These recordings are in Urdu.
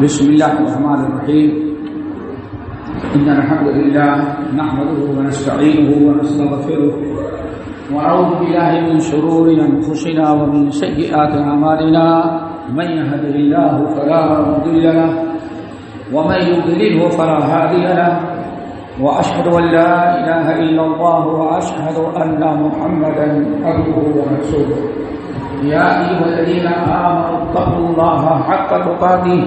بسم الله الرحمن الرحيم. إن الحمد لله نحمده ونستعينه ونستغفره ونعوذ بالله من شرور أنفسنا ومن سيئات أعمالنا. من يهده الله فلا مضل له ومن يضلله فلا هادي له، وأشهد أن لا إله إلا الله وأشهد أن محمدا عبده ورسوله. يا أيها الذين آمنوا اتقوا الله حق تقاته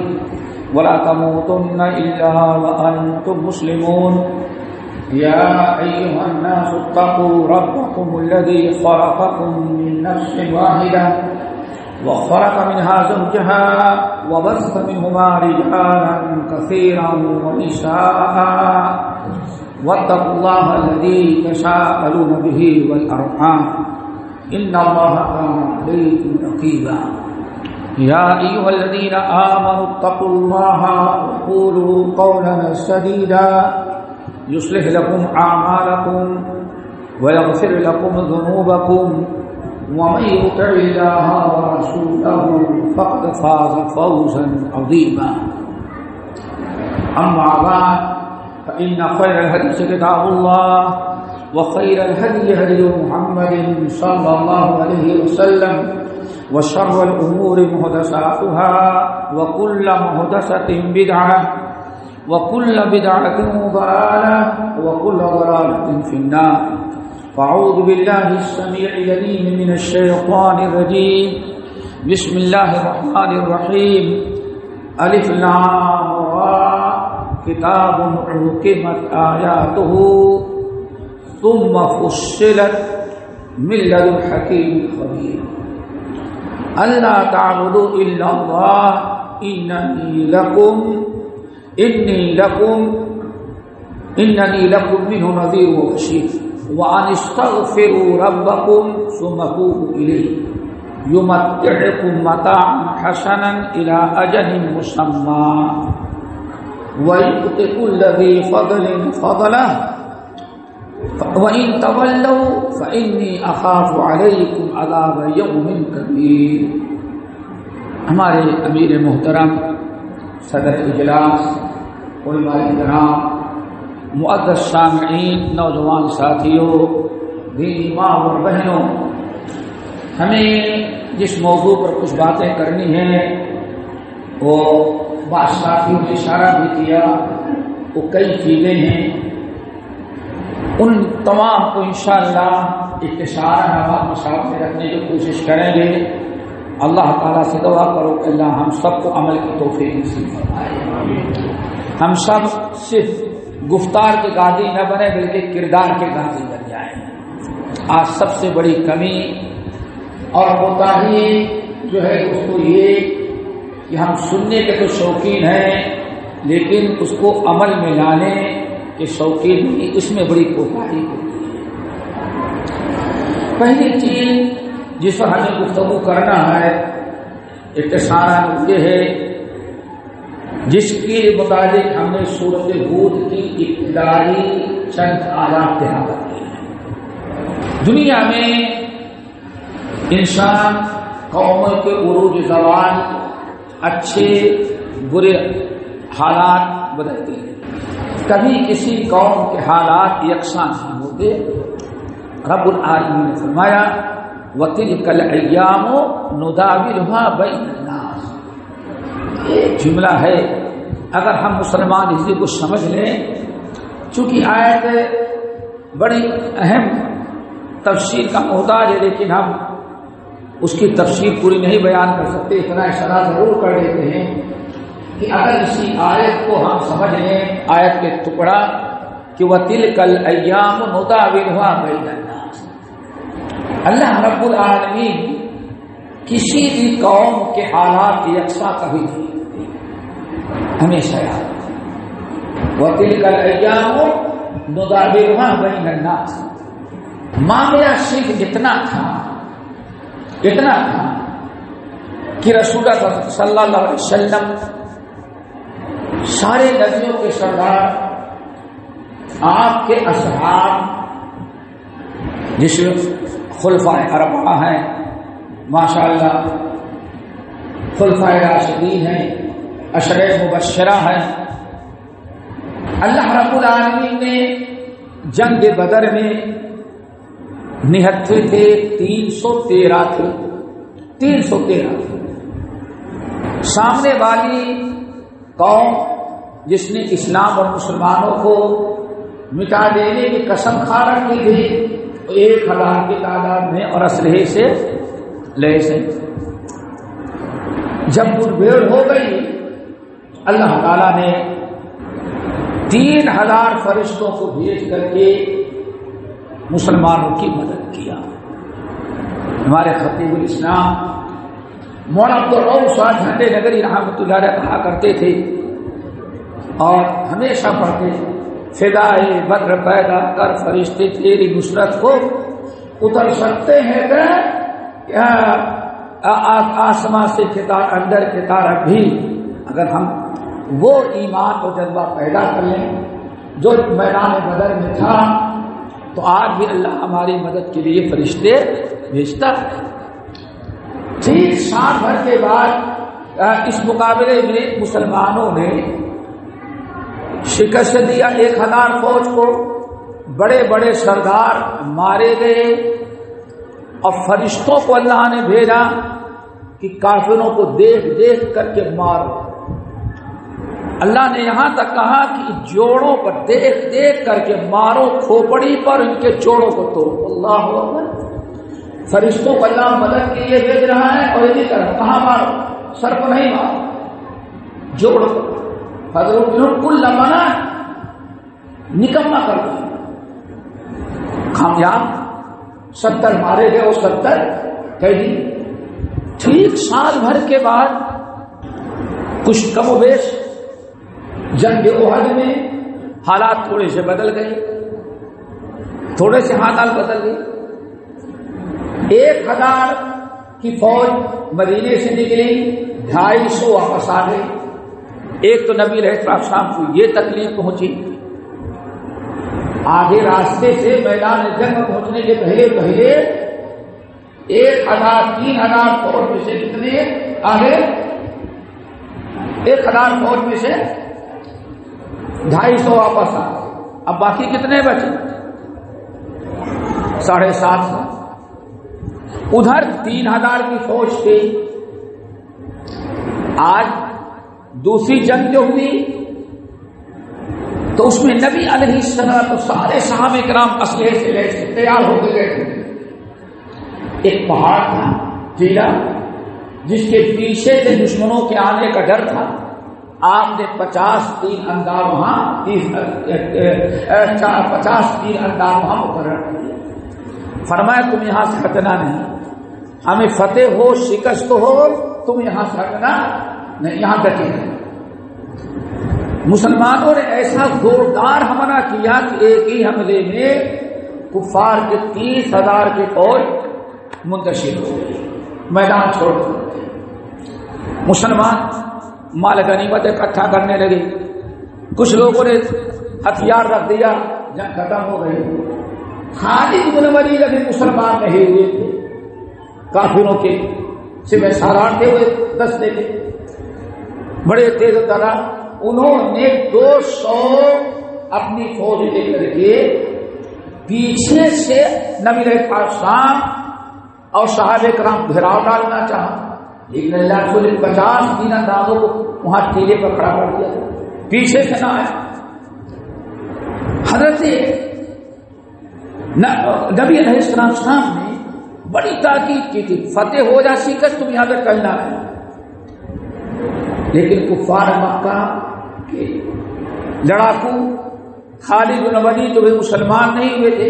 ولا تموتن إلا وأنتم مسلمون. يا أيها الناس اتقوا ربكم الذي خلقكم من نفس واحدة وخلق منها زوجها وبث منهما رجالا كثيرا ونساء، واتقوا الله الذي تساءلون به والأرحام إن الله كان عليكم رقيبا. يا أيها الذين آمنوا اتقوا الله وقولوا قولا سديدا يصلح لكم أعمالكم ويغفر لكم ذنوبكم، ومن يطع الله ورسوله فقد فاز فوزا عظيما. أما بعد فإن خير الحديث كتاب الله وخير الهدي هدي محمد صلى الله عليه وسلم، وشر الأمور محدثاتها وكل محدثة بدعة وكل بدعة ضلالة وكل ضلالة في النار. فأعوذ بالله السميع العليم من الشيطان الرجيم. بسم الله الرحمن الرحيم. ألف لام را كتاب أحكمت آياته ثم فصلت من لدن حكيم خبير. ألا تعبدوا إلا الله إنني لكم منه نذير وبشير. وأن استغفروا ربكم ثم توبوا إليه يمتعكم متاعا حسنا إلى أجل مسمى ويؤت كل ذي فضل فضله وَإِن تَوَلَّوْا فَإِنِّي أَخَافُ عَلَيْكُمْ عَذَابَ يَوْمٍ كَبِيرٍ. ہمارے امیر محترم صدر اجلاس، علماء کرام، معزز سامعین، نوجوان ساتھیوں، دینی ماں اور بہنوں، ہمیں جس موضوع پر کچھ باتیں کرنی ہیں وہ بعض ساتھیوں نے اشارہ بھی کیا، وہ کئی چیزیں ہیں، ان تمام کو انشاءاللہ اختصار مساحت میں رکھنے کی کوشش کریں گے. اللہ تعالیٰ سے دعا کرو کہ اللہ ہم سب کو عمل کی توفیق نصیب فرمائے. ہم سب صرف گفتار کے غازی نہ بنے بلکہ کردار کے غازی بن جائیں. آج سب سے بڑی کمی اور کوتاہی جو ہے اس کو یہ کہ ہم سننے کے تو شوقین ہیں لیکن اس کو عمل میں لانے کہ شوقین نہیں، اس میں بڑی کوتاہی ہوتی ہے. پہلی چیز جس پر ہمیں گفتگو کرنا ہے اختصاراً یہ ہے جس کے متعلق ہم نے سورۃ ہود کی ابتدائی چند آیات تلاوت کی ہیں. دنیا میں انسان قوموں کے عروج زوال، اچھے برے حالات بدلتے ہیں. کبھی کسی قوم کے حالات یکساں نہیں ہوتے. رب العالمین نے فرمایا وَتِلْكَ الْأَيَّامُ نُدَاوِلُهَا بَيْنَ النَّاسِ. ایک جملہ ہے، اگر ہم مسلمان اسی کو سمجھ لیں، چونکہ آیت بڑی اہم تفسیر کا محتاج ہے لیکن ہم اس کی تفسیر پوری نہیں بیان کر سکتے، اتنا اشارہ ضرور کر دیتے ہیں کہ اگر اسی آیت کو ہم سمجھ لیں، آیت کے ٹکڑا کہ وَتِلْكَ الْأَيَّامُ نُدَاوِلُهَا بَيْنَ النَّاسِ. اللہ رب العالمین کسی بھی قوم کے حالات یکساں کبھی نہیں ہوتے، ہمیشہ یاد. وَتِلْكَ الْأَيَّامُ نُدَاوِلُهَا بَيْنَ النَّاسِ. معاملہ صرف اتنا تھا کہ رسول اللہ صلی اللہ علیہ وسلم سارے نبیوں کے سردار، آپ کے اصحاب جس خلفائے اربعہ ہیں، ماشاءاللہ خلفائے راشدین ہیں، اشرے مبشرہ ہیں. اللہ رب العالمین نے جنگ بدر میں نہتے تھے 313 تھے. 313 تھے. سامنے والی قوم جس نے اسلام اور مسلمانوں کو مٹا دینے کی قسم کھا رکھی تھی 1000 کی تعداد میں اور اسلحے سے لیس ہے. جب مٹبھیڑ ہو گئی اللہ تعالیٰ نے 3000 فرشتوں کو بھیج کر کے مسلمانوں کی مدد کیا. ہمارے خطیب الاسلام مولانا عبدالرؤوف صاحب جھنڈے نگری رحمۃ اللہ علیہ کہا کرتے تھے اور ہمیشہ پڑھتے تھے فدائے بدر پیدا کر فرشتے تیری نصرت کو اتر سکتے ہیں کہ آسمان سے اندر کے تارک بھی اگر ہم وہ ایمان و جذبہ پیدا کر لیں جو میدان بدر میں تھا تو آج بھی اللہ ہماری مدد کے لیے فرشتے بھیجتا ہے. ٹھیک سال بھر کے بعد اس مقابلے میں مسلمانوں نے شکست دیا 1000 فوج کو. بڑے بڑے سردار مارے گئے اور فرشتوں کو اللہ نے بھیجا کہ کافروں کو دیکھ دیکھ کر کے مارو. اللہ نے یہاں تک کہا کہ جوڑوں پر دیکھ دیکھ کر کے مارو, کھوپڑی پر ان کے جوڑوں کو توڑو. اللہ اکبر. فرشتوں کو اللہ مدد کے لیے بھیج رہا ہے اور اسی طرح کہاں مارو, سر کو نہیں مارو, جوڑوں کو. حضرت کل لمنا نکما کر دیا. کامیاب 70 مارے گئے اور 70 قیدی. ٹھیک سال بھر کے بعد کچھ کم و بیش جنگ احد میں حالات تھوڑے سے بدل گئے, تھوڑے سے حالات بدل گئے. 1000 کی فوج مدینے سے نکلی, 250 واپس آ گئی. ایک تو نبی علیہ السلام کو یہ تکلیف پہنچی, آگے راستے سے میدان جنگ پہنچنے کے پہلے 3000 فوج میں سے کتنے آگے 1000 فوج میں سے 250 واپس آ گئے. اب باقی کتنے بچے 750. ادھر 3000 کی فوج تھی. آج دوسری جنگ جو ہوئی تو اس میں نبی علیہ السلام تو سارے صحابہ کرام اسلحے سے لیس تیار ہو کے گئے تھے. ایک پہاڑ تھا ٹیلا جس کے پیچھے سے دشمنوں کے آنے کا ڈر تھا. آپ نے 50 تیر انداز وہاں 50 تیر انداز وہاں مقرر کر دیا. فرمایا تم یہاں سے ہٹنا نہیں, ہمیں فتح ہو شکست ہو تم یہاں سے ہٹنا نہیں, یہاں ڈٹے ہیں. مسلمانوں نے ایسا زوردار حملہ کیا کہ ایک ہی حملے میں کفار کے 30,000 کی فوج منتشر ہو گئی, میدان چھوڑ دیا. مسلمان مال غنیمت اکٹھا کرنے لگے. کچھ لوگوں نے ہتھیار رکھ دیا, جنگ ختم ہو گئی. خالد بن ولید ابھی مسلمان نہیں ہوئے تھے, کافروں کے سپہ سالار تھے ہوئے دستے کے, بڑے تیز ترا. انہوں نے 200 اپنی فوج لے کر کے پیچھے سے نبی علیہ السلام اور صحابہ کرام گھیراؤ ڈالنا چاہا, لیکن اللہ رسول 50 تین اندازوں کو وہاں ٹیلے پر کھڑا کر دیا, پیچھے سے نہ آیا. حضرت نبی علیہ السلام نے بڑی تاکید کی تھی فتح ہو جا شکست تم یہاں پہ کرنا ہے. لیکن کفار مکہ کے لڑاکو خالد بن ولید جو مسلمان نہیں ہوئے تھے,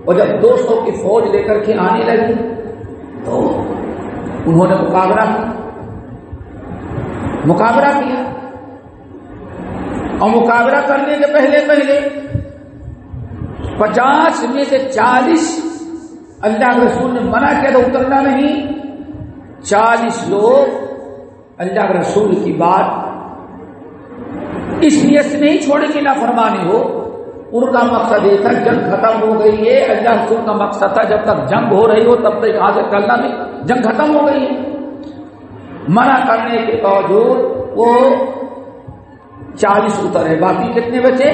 اور جب 200 کی فوج لے کر کے آنے لگی تو انہوں نے مقابلہ کیا. اور مقابلہ کرنے کے پہلے 50 میں سے 40 اللہ کے رسول نے منع کیا تو اترنا نہیں. 40 لوگ اللہ کے رسول کی بات اس لیے سے نہیں چھوڑے کہ نافرمانی ہو. ان کا مقصد یہ تھا جنگ ختم ہو گئی ہے. اللہ رسول کا مقصد تھا جب تک جنگ ہو رہی ہو تب تک یہاں سے کرنا نہیں, جنگ ختم ہو گئی ہے. منع کرنے کے باوجود وہ 40 اترے، باقی کتنے بچے؟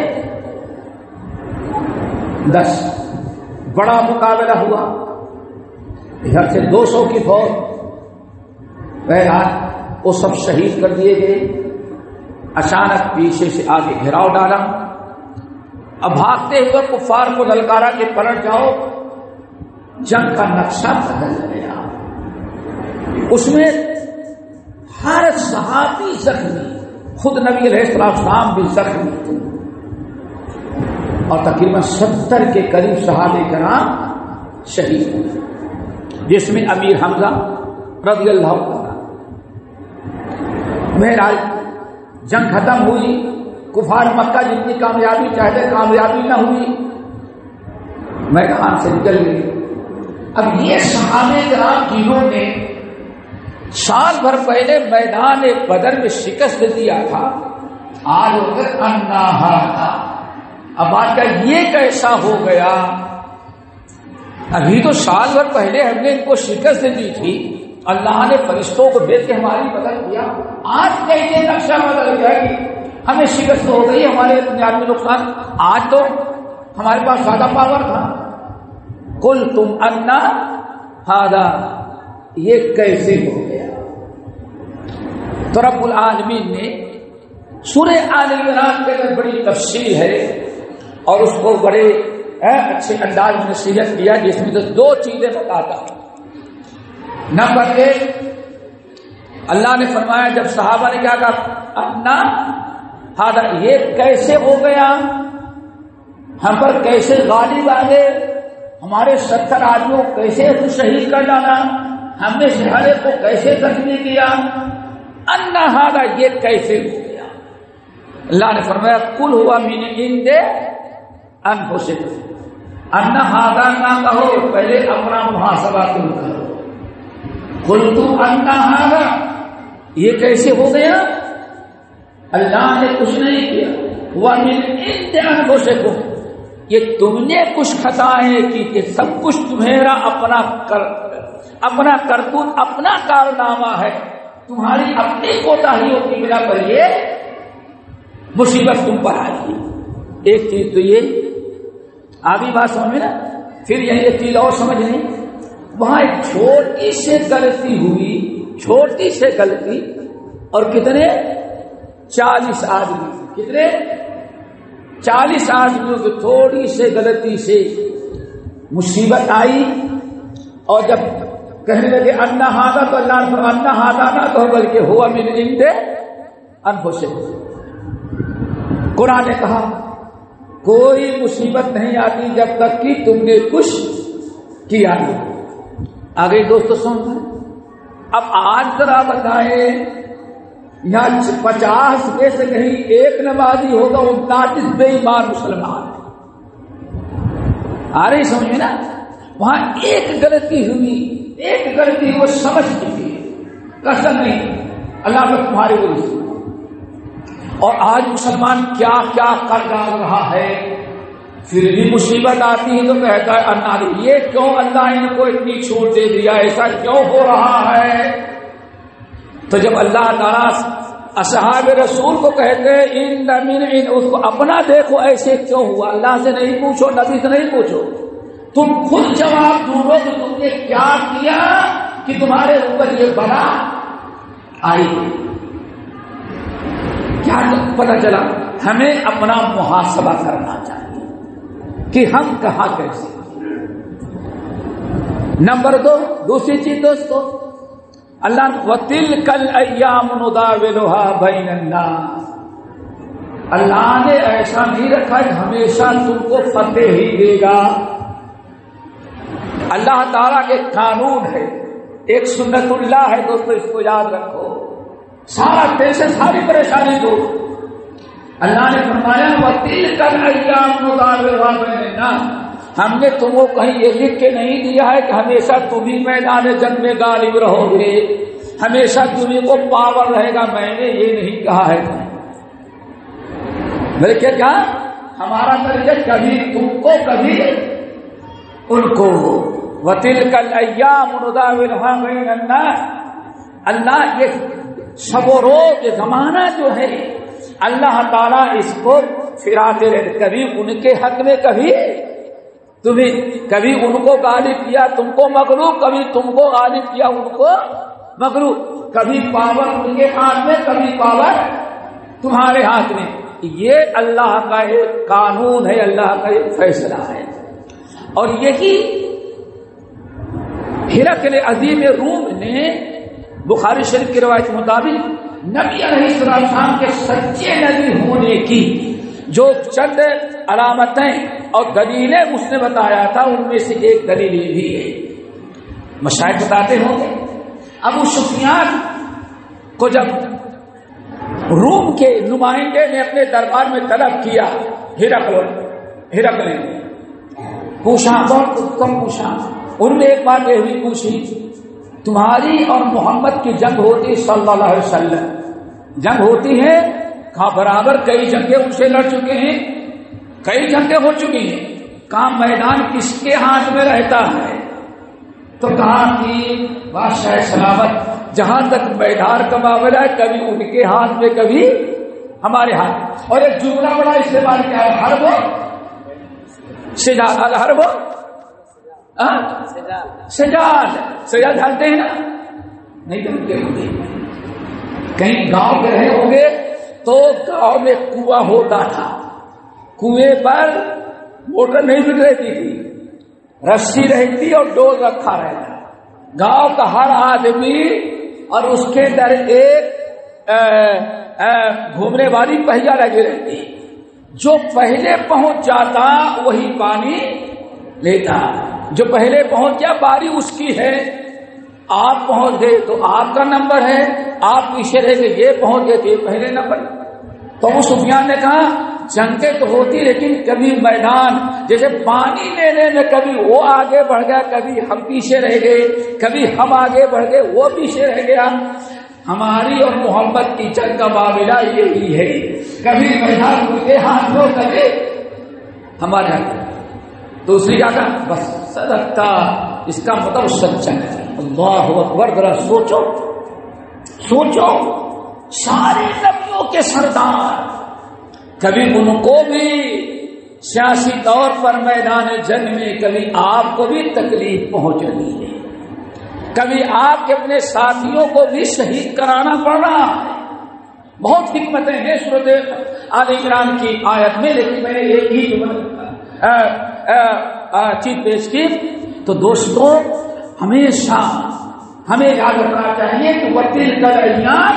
10۔ بڑا مقابلہ ہوا، ادھر سے 200 کی فوج، بہرحال وہ سب شہید کر دیے گئے۔ اچانک پیچھے سے آگے گھیراؤ ڈالا، اب بھاگتے ہوئے کفار کو للکارا کہ پلٹ جاؤ۔ جنگ کا نقشہ بدل گیا، اس میں ہر صحابی زخمی، خود نبی علیہ السلام بھی زخمی تھے، اور تقریباً 70 کے قریب صحابہ کرام شہید ہوئے، جس میں امیر حمزہ رضی اللہ عنہ۔ بہرحال جنگ ختم ہوئی، کفار مکہ جتنی کامیابی چاہتے کامیابی نہ ہوئی، میدان سے نکل گئے۔ اب یہ صحابہ کرام جنہوں نے سال بھر پہلے میدان بدر میں شکست دیا تھا، آج وقت انا ہارا، اب آج کا یہ کیسا ہو گیا؟ ابھی تو سال بھر پہلے ہم نے ان کو شکست دی تھی، اللہ نے فرشتوں کو بھیج کے ہماری مدد کیا، آج کیسے نقشہ بدل گیا کہ ہمیں شکست ہو گئی، ہمارے دنیاوی نقصان؟ آج تو ہمارے پاس زیادہ پاور تھا۔ قل تم انا ہذا، یہ کیسے ہو گیا؟ تو رب العالمین نے سورہ آل عمران کے اندر بڑی تفصیل ہے، اور اس کو بڑے اچھے انداز میں نصیحت کیا، جس میں 2 چیزیں بتاتا ہوں۔ نمبر 1، اللہ نے فرمایا جب صحابہ نے کیا کہا اپنا ہاں یہ کیسے ہو گیا، ہم پر کیسے غالب آ گئے، ہمارے 70 آدمیوں کو کیسے شہید کر ڈالا، ہم نے شہرے کو کیسے زخمی کیا، انا ہاذا یہ کیسے ہو گیا؟ اللہ نے فرمایا قل ہوا من عند انفسکم، انا ہاذا نہ کہو، پہلے اپنا محاسبہ تم کرو۔ قل تم انا ہاذا، یہ کیسے ہو گیا؟ اللہ نے کچھ نہیں کیا، وَمِنْ عِنْدِ أَنفُسِكُمْ، یہ تم نے کچھ خطائیں کی کہ سب کچھ تمہارا اپنا کرتوت، اپنا کارنامہ ہے، تمہاری اپنی کوتاہیوں کی بنا پر یہ مصیبت تم پر آئی۔ ایک چیز تو یہ آگے بات سمجھ میں نا، پھر یہی ایک چیز اور سمجھ لیں، وہاں ایک چھوٹی سی غلطی ہوئی، چھوٹی سی غلطی، اور کتنے 40 آدمی، کتنے 40 آدمیوں کی تھوڑی سی غلطی سے مصیبت آئی، اور جب کہنے لگے انا ہاذا تو اللہ نے فرمایا انا ہاذا نہ کہو بلکہ ہوا من عند انفسکم۔ قرآن نے کہا کوئی مصیبت نہیں آتی جب تک کہ تم نے کچھ کیا نہیں۔ آگے دوستو سن، اب آج ذرا بتائیں، یہاں 50 میں سے کہیں ایک نمازی ہوگا، 29 بے ایمان مسلمان ہے۔ آ رہی سمجھ میں نا؟ وہاں ایک غلطی ہوئی، ایک غلطی وہ سمجھ چکی ہے، قسم نہیں اللہ نے تمہاری وجہ سے۔ اور آج مسلمان کیا کیا کر ڈال رہا ہے، پھر بھی مصیبت آتی ہے تو کہتا ہے اللہ یہ کیوں، اللہ ان کو اتنی چھوٹ دے دیا، ایسا کیوں ہو رہا ہے؟ تو جب اللہ تعالیٰ اصحاب رسول کو کہتے ہیں اس کو اپنا دیکھو ایسے کیوں ہوا، اللہ سے نہیں پوچھو، نبی سے نہیں پوچھو، تم خود جواب ڈھونڈو کہ تم نے کیا کیا کہ تمہارے اوپر یہ بلا آئی۔ کیا پتہ چلا؟ ہمیں اپنا محاسبہ کرنا چاہیے کہ ہم کہاں کیسے۔ نمبر 2، دوسری چیز دوستو، اللہ وَتِلْكَ الْأَيَّامُ نُدَاوِلُهَا بَيْنَ النَّاسِ، اللہ نے ایسا نہیں رکھا کہ ہمیشہ تم کو فتح ہی دے گا۔ اللہ تعالیٰ کے قانون ہے، ایک سنت اللہ ہے دوستو، اس کو یاد رکھو، سارا پیسے ساری پریشانی دو۔ اللہ نے فرمایا وَتِلْكَ الْأَيَّامُ نُدَاوِلُهَا بَيْنَ النَّاسِ، ہم نے تم کو کہیں یہ لکھ کے نہیں دیا ہے کہ ہمیشہ تم ہی میدان جنگ میں غالب رہو گے، ہمیشہ تمہیں کو پاور رہے گا، میں نے یہ نہیں کہا ہے۔ بلکہ کیا ہمارا طریقہ کبھی تم کو کبھی ان کو۔ وَتِلْكَ الْأَيَّامُ نُدَاوِلُهَا بَيْنَ النَّاسِ، اللہ یہ شب و روز یہ زمانہ جو ہے اللہ تعالیٰ اس کو پھراتے رہتے، کبھی ان کے حق میں کبھی ان کو غالب کیا تم کو مغلوب، کبھی تم کو غالب کیا ان کو مغلوب، کبھی پاور ان کے ہاتھ میں کبھی پاور تمہارے ہاتھ میں۔ یہ اللہ کا ایک قانون ہے، اللہ کا ایک فیصلہ ہے۔ اور یہی ہرقل عظیم روم نے بخاری شریف کی روایت کے مطابق نبی علیہ السلام کے سچے نبی ہونے کی جو چند علامتیں اور دلیلیں اس نے بتایا تھا، ان میں سے ایک دلیل یہ بھی ہے، مشائخ بتاتے ہوں گے، ابو سفیان کو جب روم کے نمائندے نے اپنے دربار میں طلب کیا، ہرقل نے پوچھا، بہت کم پوچھا، ان میں ایک بات یہ ہوئی پوچھی، تمہاری اور محمد کی جنگ ہوتی صلی اللہ علیہ وسلم، جنگ ہوتی ہے کہاں؟ برابر کئی جنگیں ان سے لڑ چکے ہیں، کئی جنگیں ہو چکی ہیں، کہاں میدان کس کے ہاتھ میں رہتا ہے؟ تو کہا کہ بادشاہ سلامت جہاں تک میدان کا معاملہ ہے کبھی ان کے ہاتھ میں کبھی ہمارے ہاتھ۔ اور ایک جملہ بڑا استعمال کیا ہے، حرب سجال، الحرب سجال جانتے ہیں نا؟ نہیں جانتے ہوں گے، کہیں گاؤں کے رہے ہوں گے تو گاؤں میں کنواں ہوتا تھا، کنویں پر موٹر نہیں بھی رہتی تھی، رسی رہتی اور ڈول رکھا رہتا، گاؤں کا ہر آدمی اور اس کے اندر ایک گھومنے والی پہیا لگی رہتی، جو پہلے پہنچ جاتا وہی پانی لیتا، جو پہلے پہنچ گیا باری اس کی ہے، آپ پہنچ گئے تو آپ کا نمبر ہے، آپ پیچھے رہ گئے، یہ پہنچ گئے تو یہ پہلے نمبر۔ تو ابو سفیان نے کہا جنگیں تو ہوتی لیکن کبھی میدان جیسے پانی لینے میں کبھی وہ آگے بڑھ گیا، کبھی ہم پیچھے رہ گئے، کبھی ہم آگے بڑھ گئے وہ پیچھے رہ گیا، ہماری اور محمد کی جنگ کا معاملہ یہی ہے، کبھی میدان ان کے ہاتھ میں کبھی ہمارے ہاتھ میں۔ دوسری جگہ بس صدقتا، اس کا مطلب سچا ہے۔ اللہ اکبر، ذرا سوچو سارے نبیوں کے سردار، کبھی ان کو بھی سیاسی طور پر میدان جنگ میں کبھی آپ کو بھی تکلیف پہنچ رہی ہے، کبھی آپ کے اپنے ساتھیوں کو بھی شہید کرانا پڑ رہا ہے۔ بہت حکمتیں ہیں سورۃ آل عمران کی آیت میں، لیکن میں نے ایک ہی چیز پیش کی۔ تو دوستوں ہمیشہ ہمیں یاد رکھنا چاہیے کہ وَتِلْكَ الْأَيَّامُ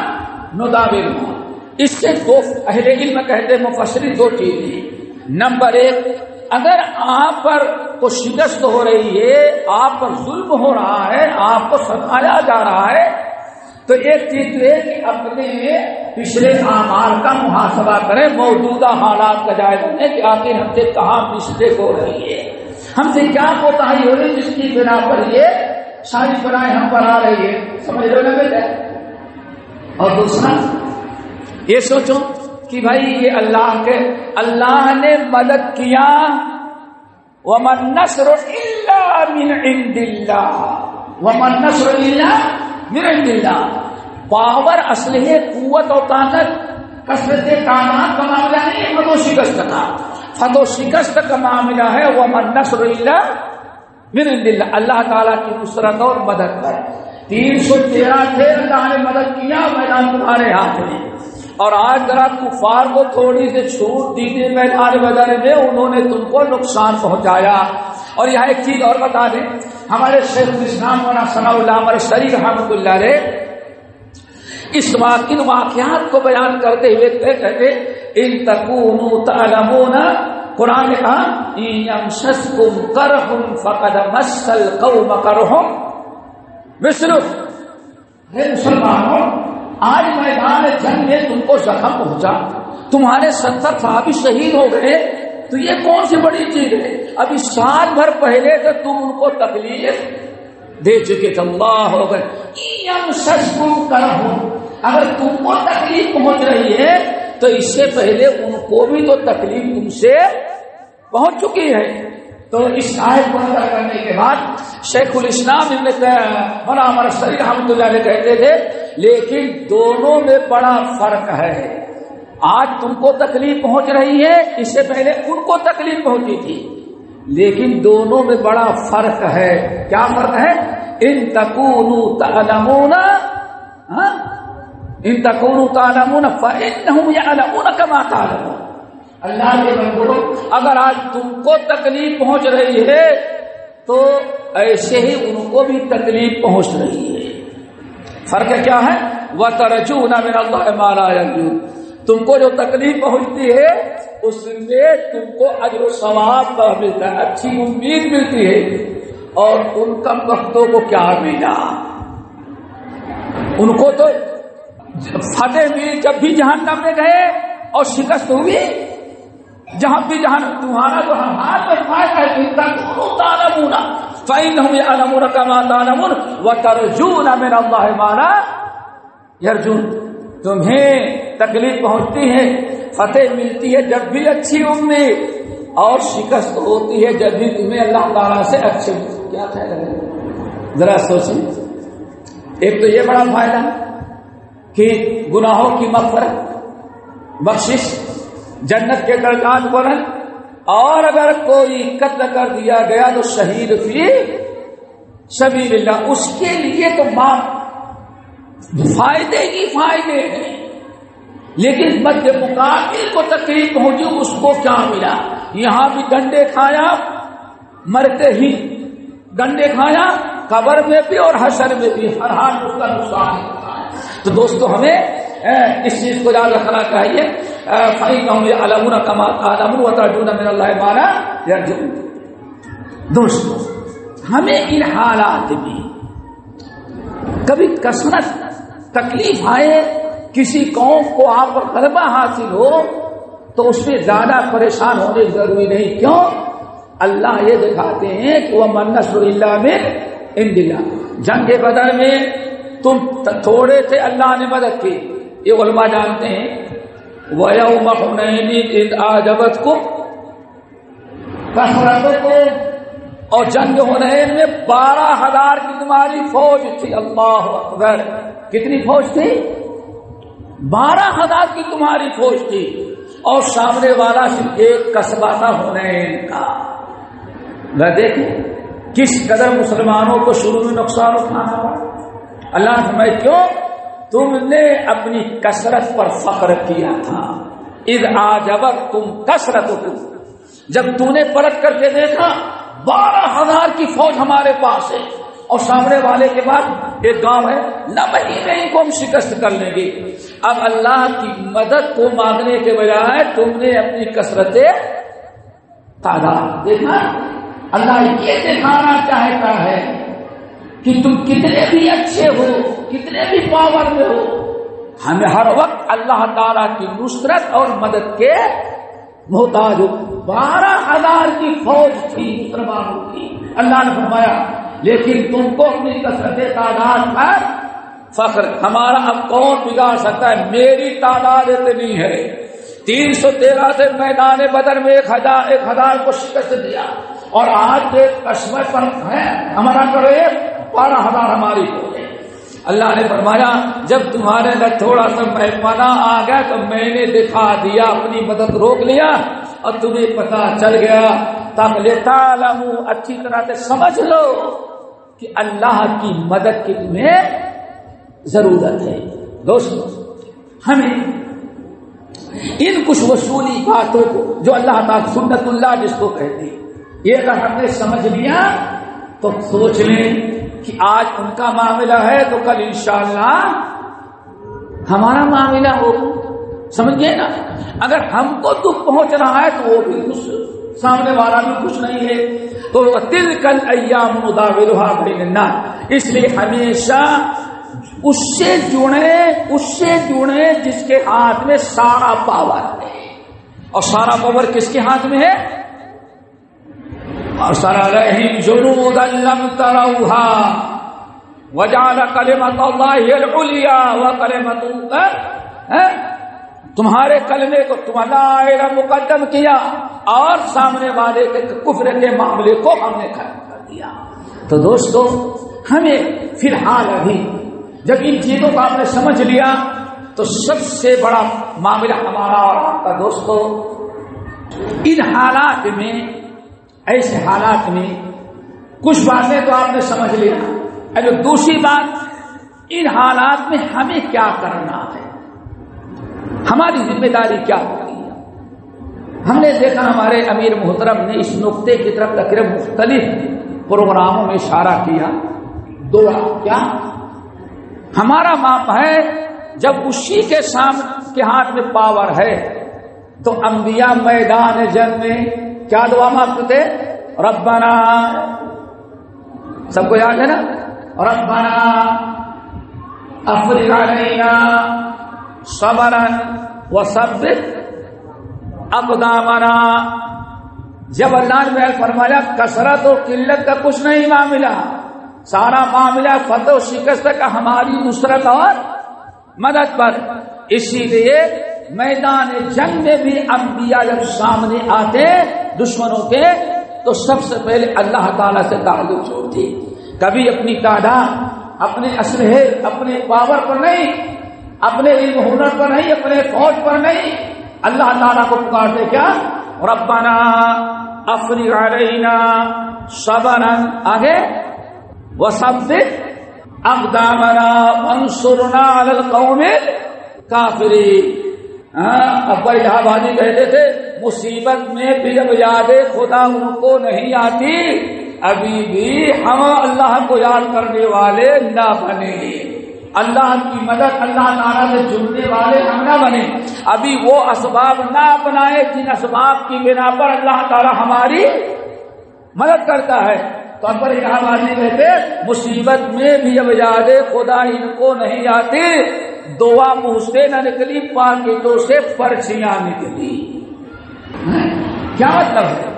نُدَاوِلُهَا، اس سے دو اہل علم کہتے ہیں مفسرین دو چیزیں، نمبر ایک، اگر آپ پر کو شکست ہو رہی ہے، آپ پر ظلم ہو رہا ہے، آپ کو ستایا جا رہا ہے، تو ایک چیز یہ کہ اپنے پچھلے اعمال کا محاسبہ کریں، موجودہ حالات کا جائزہ لیں کہ آخر ہم سے کہاں مسٹیک ہو رہی ہے، ہم سے کیا کوتاہی ہو رہی ہے جس کی بنا پر یہ ساری بنائیں ہم پر آ رہی ہے، سمجھ رہے ہو نا؟ اور دوسرا یہ سوچو کہ بھائی یہ اللہ نے مدد کیا، وَمَا النَّصْرُ إِلَّا مِنْ عِنْدِ اللَّهِ، وَمَا النَّصْرُ إِلَّا مِنْ عِنْدِ اللَّهِ، پاور اسلحے قوت اور طاقت کثرت تعداد کا معاملہ نہیں ہے، فتح و شکست کا، فتح و شکست کا معاملہ ہے، وَمَا النَّصْرُ إِلَّا مِنْ عِنْدِ اللَّهِ، اللہ تعالیٰ کی نصرت اور مدد پر 313 تھے، اللہ نے مدد کیا، میدان تمہارے ہاتھ میں۔ اور آج ذرا کفار کو تھوڑی سی چھوٹ دی تھی میدان بدر میں، انہوں نے تم کو نقصان پہنچایا۔ اور یہاں ایک چیز اور بتا دیں، ہمارے شیخ الاسلام مولانا ثناء اللہ مرشدی رحمۃ اللہ علیہ ان واقعات کو بیان کرتے ہوئے کہتے ان تکونوا تعلمون، قرآن نے کہا ان یمسسکم قرح فقد مس القوم قرح مثلہ، ہے مسلمانوں آج میدان جنگ میں تم کو زخم پہنچا، تمہارے 70 صحابی شہید ہو گئے، تو یہ کون سی بڑی چیز ہے؟ ابھی سال بھر پہلے سے تم ان کو تکلیف دے چکے تھے، اللہ ہو گئے اگر تم کو تکلیف پہنچ رہی ہے تو اس سے پہلے ان کو بھی تو تکلیف تم سے پہنچ چکی ہے۔ تو اس آیت کو ادا کرنے کے بعد شیخ الاسلام مولانا مرشدی رحمۃ اللہ علیہ کہتے تھے لیکن دونوں میں بڑا فرق ہے. آج تم کو تکلیف پہنچ رہی ہے، اس سے پہلے ان کو تکلیف پہنچی تھی، لیکن دونوں میں بڑا فرق ہے. کیا فرق ہے؟ ان تکونوا تعلمون فإنهم يعلمون كما تعلمون. اللہ کے بندو، اگر آج تم کو تکلیف پہنچ رہی ہے تو ایسے ہی ان کو بھی تکلیف پہنچ رہی ہے. فرق کیا ہے؟ وَتَرْجُونَ مِنَ اللَّهِ مَا لَا يَرْجُونَ. تم کو جو تکلیف پہنچتی ہے اس میں تم کو اجر و ثواب کا ملتا ہے، اچھی امید ملتی ہے. اور ان کم وقتوں کو کیا ملا؟ ان کو تو فتح ملی جب بھی جہنم میں گئے اور شکست ہوئی. جہاں بھی جہنم تمہارا جو ہاتھ میں فائدہ ہے، ان تکونوا تعلمون فإنهم يعلمون كما تعلمون وترجون من الله ما لا يرجون. تمہیں تکلیف پہنچتی ہے، فتح ملتی ہے جب بھی اچھی امید، اور شکست ہوتی ہے جب بھی تمہیں اللہ تعالیٰ سے اچھے. کیا خیال ہے؟ ذرا سوچیں. ایک تو یہ بڑا فائدہ کہ گناہوں کی مغفرت، بخشش، جنت کے درجات بلند. اور اگر کوئی قتل کر دیا گیا تو شہید فی سبیل اللہ، اس کے لیے تو فائدے ہی فائدے ہیں. لیکن مد مقابل کو تکلیف پہنچی، اس کو کیا ملا؟ یہاں بھی ڈنڈے کھایا، مرتے ہی ڈنڈے کھایا، قبر میں بھی اور حشر میں بھی، ہر حال اس کا نقصان ہے. تو دوستو ہمیں اس چیز کو یاد رکھنا چاہیے. فَإِنَّهُمْ يَعْلَمُونَ كَمَا تَعْلَمُونَ وَتَرْجُونَ مِنَ اللَّهِ مَا لَا يَرْجُونَ. دوستو ہمیں ان حالات میں کبھی کثرت تکلیف آئے، کسی قوم کو آپ پر غلبہ حاصل ہو تو اس میں زیادہ پریشان ہونے کی ضروری نہیں. کیوں؟ اللہ یہ دکھاتے ہیں کہ وَمَا النَّصْرُ إِلَّا مِنْ عِنْدِ اللَّهِ. جنگ بدر میں تم تھوڑے تھے، اللہ نے مدد کی. یہ علماء جانتے ہیں. وَيَوْمَ حُنَيْنٍ إِذْ أَعْجَبَتْكُمْ كَثْرَتُكُمْ. اور جنگ حنین میں 12,000 کی تمہاری فوج تھی. اللہ اکبر. کتنی فوج تھی؟ 12,000 کی تمہاری فوج تھی، اور سامنے والا صرف ایک قصبہ تھا حنین کا. دیکھیں کس قدر مسلمانوں کو شروع میں نقصان اٹھانا پڑا. اللہ نے فرمایا کیوں؟ تم نے اپنی کثرت پر فخر کیا تھا. اذ اعجبتکم کثرتکم. جب تم نے پلٹ کر کے دیکھا 12,000 کی فوج ہمارے پاس ہے، اور سامنے والے کے بعد ایک گاؤں ہے، نہ نہیں کو ہم شکست کر لیں گے. اب اللہ کی مدد کو مانگنے کے بجائے تم نے اپنی کثرت تعداد دیکھا. اللہ یہ دکھانا چاہتا ہے کہ تم کتنے بھی اچھے ہو، کتنے بھی پاور میں ہو، ہمیں ہر وقت اللہ تعالیٰ کی نصرت اور مدد کے محتاج ہو. 12,000 کی فوج تھی مسلمانوں کی. اللہ نے فرمایا لیکن تم کو اپنی کثرت تعداد پر فخر. ہمارا اب کون بگاڑ سکتا ہے؟ میری تعداد اتنی ہے. 313 سے میدان بدر میں 1,000 کو شکست دیا، اور آج کے قصبے پر ہے ہمارا کرو 12,000 ہماری ہو گئی. اللہ نے فرمایا جب تمہارے اندر تھوڑا سا مہمانہ آ گیا تو میں نے دکھا دیا، اپنی مدد روک لیا، اور تمہیں پتا چل گیا. تاکہ لتعلموا، اچھی طرح سے سمجھ لو کہ اللہ کی مدد کی تمہیں ضرورت ہے. دوستو ہمیں ان کچھ وصولی باتوں کو جو اللہ تعالیٰ سنت اللہ جس کو کہتے ہیں، یہ اگر ہم نے سمجھ لیا تو سوچ لیں کہ آج ان کا معاملہ ہے تو کل انشاءاللہ ہمارا معاملہ ہو. سمجھ گئے نا؟ اگر ہم کو دکھ پہنچ رہا ہے تو وہ بھی خوش، سامنے والا بھی خوش نہیں ہے. تو تلک الایام نداولها بین الناس. اس لیے ہمیشہ اس سے جڑے جس کے ہاتھ میں سارا پاور ہے. اور سارا پاور کس کے ہاتھ میں ہے؟ ارسل علیہم جنودا لم تروها وجعل کلمۃ اللہ العلیا وکلمۃ تمہارے کلمے کو تمہارا مقدم کیا، اور سامنے والے کے کفر کے معاملے کو ہم نے ختم کر دیا. تو دوستو ہمیں فی الحال ابھی جب ان چیزوں کو آپ نے سمجھ لیا تو سب سے بڑا معاملہ ہمارا اور آپ کا دوستو، ان حالات میں، ایسے حالات میں کچھ باتیں تو آپ نے سمجھ لیا، اب دوسری بات، ان حالات میں ہمیں کیا کرنا ہے، ہماری ذمہ داری کیا ہوگی۔ ہم نے دیکھا ہمارے امیر محترم نے اس نقطے کی طرف تقریباً مختلف پروگراموں میں اشارہ کیا۔ دعا کیا ہمارا ماپ ہے، جب اسی کے سامنے کے ہاتھ میں پاور ہے تو انبیاء میدان جنگ میں کیا دعا مانگتے؟ ربنا، سب کو یاد ہے نا، ربنا افرغ علینا صبرا وثبت اقدامنا۔ جب اللہ نے فرمایا کثرت اور قلت کا کچھ نہیں معاملہ، سارا معاملہ فتح و شکست کا ہماری نصرت اور مدد پر، اسی لیے میدان جنگ میں بھی انبیاء جب سامنے آتے دشمنوں کے تو سب سے پہلے اللہ تعالیٰ سے تعلق جوڑتے، کبھی اپنی تعداد، اپنے اسلحے، اپنے پاور پر نہیں، اپنے علم ہنر پر نہیں، اپنے فوج پر نہیں، اللہ تعالیٰ کو پکارتے کیا؟ ربنا افرغ علینا صبرا، آگے وثبت اقدامنا وانصرنا علی القوم الکافرین۔ اکبر الہ آبادی کہتے تھے مصیبت میں بھی جب یاد خدا ان کو نہیں آتی، ابھی بھی ہم اللہ کو یاد کرنے والے نہ بنے، اللہ کی مدد، اللہ تعالیٰ سے جڑنے والے ہم نہ بنے، ابھی وہ اسباب نہ اپنائے جن اسباب کی بنا پر اللہ تعالیٰ ہماری مدد کرتا ہے۔ تو اکبر الہ آبادی کہتے مصیبت میں بھی جب یاد خدا ان کو نہیں آتی، دعا منہ سے نہ نکلی، پاکیزوں سے پرچیاں نکلی۔ کیا مطلب ہے؟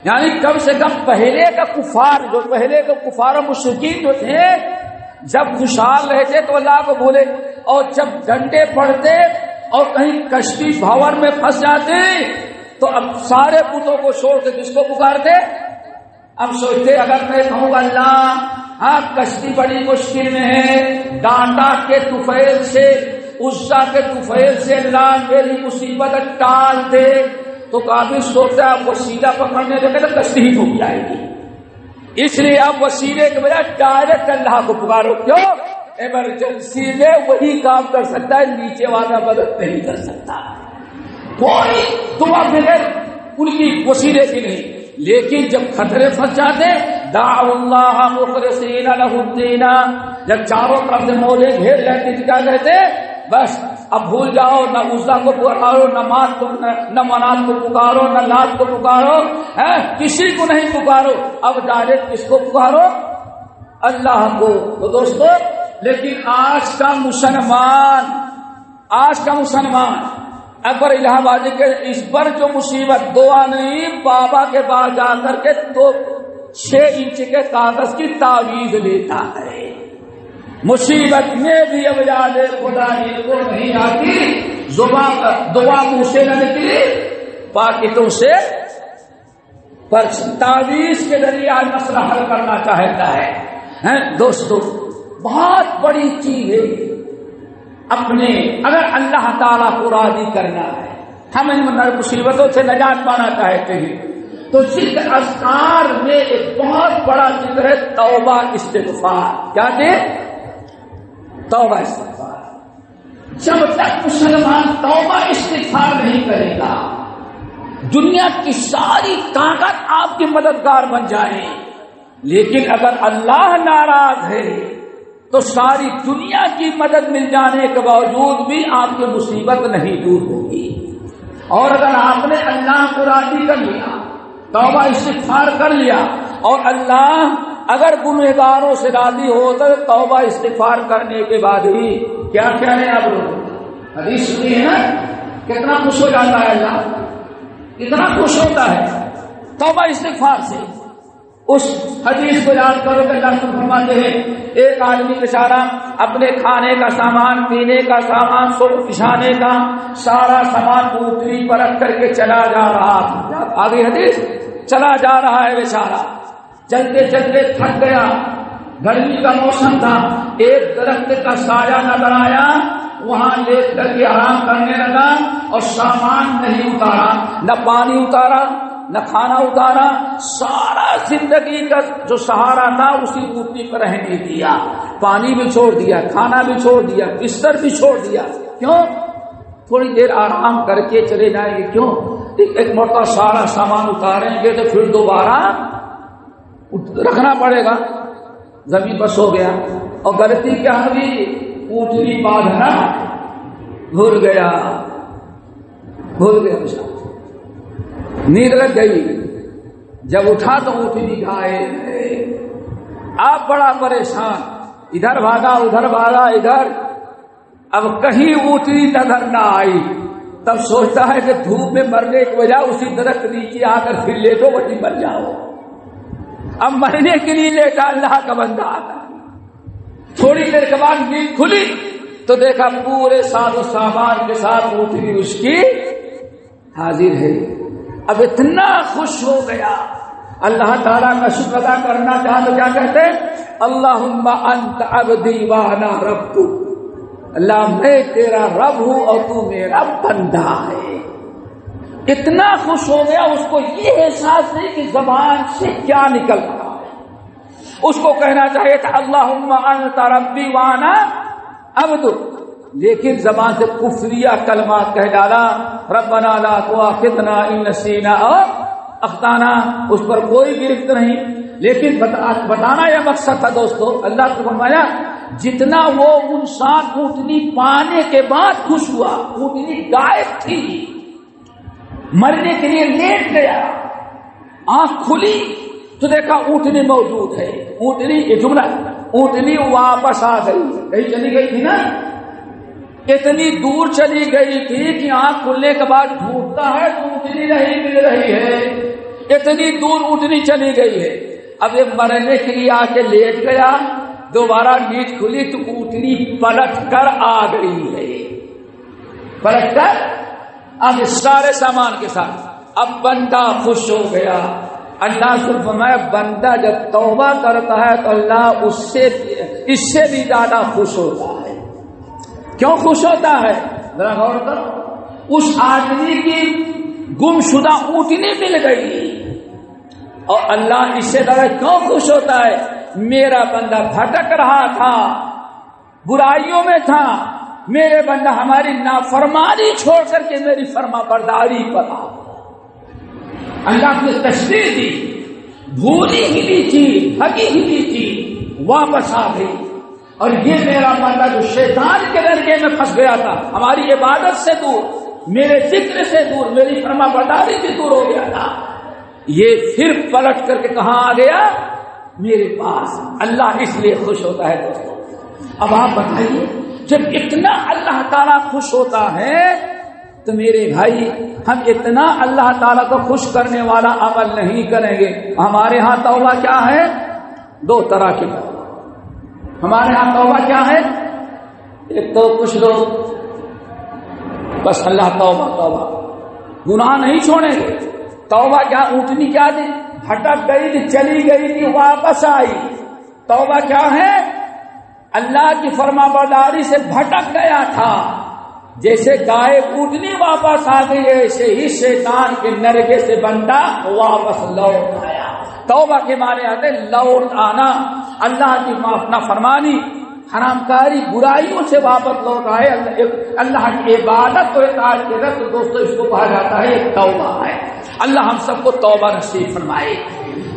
یعنی کم سے کم پہلے کا کفار و مشرکین جو تھے جب خوشحال رہتے تو اللہ کو بولے، اور جب ڈنڈے پڑتے اور کہیں کشتی بھاور میں پھنس جاتے تو اب سارے بتوں کو چھوڑ کے کس کو پکارتے؟ اب سوچتے اگر میں کہوں گا اللہ ہاں کشتی بڑی مشکل میں ہے، ڈانڈا کے طفیل سے، عزا کے طفیل سے اللہ میری مصیبت ٹال دے، تو کافی سوچتا ہے وسیلہ پکڑنے لگے تو کشتی ہی ڈوب جائے گی، اس لیے اب وسیلے کے بجائے ڈائریکٹ اللہ کو پکارو۔ کیوں؟ ایمرجنسی میں وہی کام کر سکتا ہے، نیچے والا مدد نہیں کر سکتا، کوئی دعا بغیر ان کی وسیلے کی نہیں۔ لیکن جب خطرے پھنس جاتے دعوا اللہ مخلصین لہ الدین، جب چاروں طرف سے مولے گھیر لیتے کیا کہتے؟ بس اب بھول جاؤ، نہ عزا کو پکارو، نہ منات کو پکارو، نہ لات کو پکارو، کسی کو نہیں پکارو، اب ڈائریکٹ کس کو پکارو؟ اللہ کو۔ تو دوستو لیکن آج کا مسلمان اکبر الہ آبادی کے اس پر جو مصیبت، دعا نہیں، بابا کے پاس جا کر کے 6 انچ کے کاغذ کی تعویذ لیتا ہے۔ مصیبت میں بھی اب یاد خدا کو نہیں آتی، زبان دعا منہ سے نہ نکلی، پاکیزوں سے پر تعویذ کے ذریعے مسئلہ حل کرنا چاہتا ہے۔ دوستو بہت بڑی چیز ہے، اپنے اگر اللہ تعالیٰ کو راضی کرنا ہے، ہم ان مصیبتوں سے نجات پانا چاہتے ہیں، تو ذکر اذکار میں ایک بہت بڑا ذکر ہے توبہ استغفار۔ کیا دے؟ توبہ استغفار۔ جب تک مسلمان توبہ استغفار نہیں کرے گا، دنیا کی ساری طاقت آپ کی مددگار بن جائے، لیکن اگر اللہ ناراض ہے تو ساری دنیا کی مدد مل جانے کے باوجود بھی آپ کی مصیبت نہیں دور ہوگی۔ اور اگر آپ نے اللہ کو راضی کر لیا، توبہ استغفار کر لیا، اور اللہ اگر گنہگاروں سے راضی ہو تو توبہ استغفار کرنے کے بعد ہی کیا کیا ہے آپ لوگ حدیث سنی ہے نا، کتنا خوش ہو جاتا ہے اللہ، کتنا خوش ہوتا ہے توبہ استغفار سے۔ اس حدیث کو یاد کرو کہ اللہ فرماتے ہیں ایک آدمی بیچارہ اپنے کھانے کا سامان، پینے کا سامان، سب کھانے کا سارا سامان اوپری پر رکھ کر کے چلا جا رہا تھا۔ آگے حدیث، چلا جا رہا ہے بیچارہ، چلتے چلتے تھک گیا، گرمی کا موسم تھا، ایک درخت کا سایہ نظر آیا، وہاں لیٹ کر کے آرام کرنے لگا اور سامان نہیں اتارا، نہ پانی اتارا نہ کھانا اتارا، سارا زندگی کا جو سہارا تھا اسی اونٹنی پر رہنے دیا، پانی بھی چھوڑ دیا، کھانا بھی چھوڑ دیا، بستر بھی چھوڑ دیا۔ کیوں؟ تھوڑی دیر آرام کر کے چلے جائیں گے۔ کیوں؟ ایک مرتبہ سارا سامان اتاریں گے تو پھر دوبارہ رکھنا پڑے گا۔ زمین پر سو گیا اور غلطی کیا ہوئی؟ اونٹنی باندھنا بھول گیا نیند لگ گئی۔ جب اٹھا تو اونٹنی غائب۔ آپ بڑا پریشان، ادھر بھاگا ادھر بھاگا ادھر، اب کہیں اونٹنی نظر نہ آئی۔ تب سوچتا ہے کہ دھوپ میں مرنے کی وجہ اسی درخت نیچے آ کر پھر لیٹو وہی مر جاؤ۔ اب مرنے کے لیے لیٹا، اللہ کا بندہ آتا۔ تھوڑی دیر کے بعد نیند کھلی تو دیکھا پورے ساز و سامان کے ساتھ اونٹنی اس کی حاضر ہے۔ اب اتنا خوش ہو گیا، اللہ تعالیٰ کا شکر ادا کرنا چاہے تو کیا کہتے ہیں؟ اللہم انت عبدی وانا ربک، اللہ میں تیرا رب ہوں اور تو میرا بندہ ہے۔ اتنا خوش ہو گیا، اس کو یہ احساس نہیں کہ زبان سے کیا نکل رہا ہے۔ اس کو کہنا چاہیے تھا اللہم انت ربی وانا عبدک، لیکن زبان سے کفریہ کلمات کہہ ڈالا، ربنا لا تؤاخذنا ان نسینا او اخطانا، اس پر کوئی گرفت نہیں۔ لیکن بتانا یہ مقصد تھا دوستو، اللہ نے فرمایا جتنا وہ انسان اونٹنی پانے کے بعد خوش ہوا، اونٹنی غائب تھی، مرنے کے لیے لیٹ گیا، آنکھ کھلی تو دیکھا اونٹنی موجود ہے۔ اونٹنی یہ جملہ، اونٹنی واپس آ گئی، کہیں چلی گئی تھی نا، اتنی دور چلی گئی تھی کہ آنکھ کھلنے کے بعد ڈھونڈتا ہے تو اونٹنی نہیں مل رہی ہے، اتنی دور اونٹنی چلی گئی ہے۔ اب یہ مرنے کے لیے آ کے لیٹ گیا، دوبارہ نیند کھلی تو اونٹنی پلٹ کر آ گئی ہے، پلٹ کر اب سارے سامان کے ساتھ۔ اب بندہ خوش ہو گیا۔ اللہ سے فرمایا بندہ جب توبہ کرتا ہے تو اللہ اس سے بھی زیادہ خوش ہوتا ہے۔ کیوں خوش ہوتا ہے؟ ذرا غور کرو، اس آدمی کی گم شدہ اونٹنی مل گئی اور اللہ اس سے زیادہ کیوں خوش ہوتا ہے؟ میرا بندہ بھٹک رہا تھا، برائیوں میں تھا، میرے بندہ ہماری نافرمانی چھوڑ کر کے میری فرما برداری پر آ۔ اللہ نے تشریح دی، بھولی ہوئی تھی، تھکی ہوئی تھی، واپس آ گئی۔ اور یہ میرا بندہ جو شیطان کے درگے میں پھنس گیا تھا، ہماری عبادت سے دور، میرے ذکر سے دور، میری فرما برداری سے دور ہو گیا تھا، یہ پھر پلٹ کر کے کہاں آ گیا؟ میرے پاس۔ اللہ اس لیے خوش ہوتا ہے دوستوں۔ اب آپ بتائیے، جب اتنا اللہ تعالیٰ خوش ہوتا ہے تو میرے بھائی ہم اتنا اللہ تعالیٰ کو خوش کرنے والا عمل نہیں کریں گے۔ ہمارے ہاں توبہ کیا ہے؟ دو طرح کی توبہ ہمارے ہاں توبہ کیا ہے؟ ایک تو کچھ لوگ بس اللہ توبہ توبہ، گناہ نہیں چھوڑیں گے۔ توبہ کیا؟ اونٹنی کیا تھی؟ بھٹک گئی تھی، چلی گئی تھی، واپس آئی۔ توبہ کیا ہے؟ اللہ کی فرما برداری سے بھٹک گیا تھا، جیسے گائے اونٹنی واپس آ گئی، ایسے ہی شیطان کے نرگے سے بندہ واپس لوٹ آیا۔ توبہ کے معنی آتے لوٹ آنا، اللہ کی نافرمانی، حرام کاری، برائیوں سے واپس لوٹ آئے، اللہ کی عبادت و اطاعت کے رد۔ دوستو اس کو کہا جاتا ہے توبہ ہے۔ اللہ ہم سب کو توبہ نصیب فرمائے۔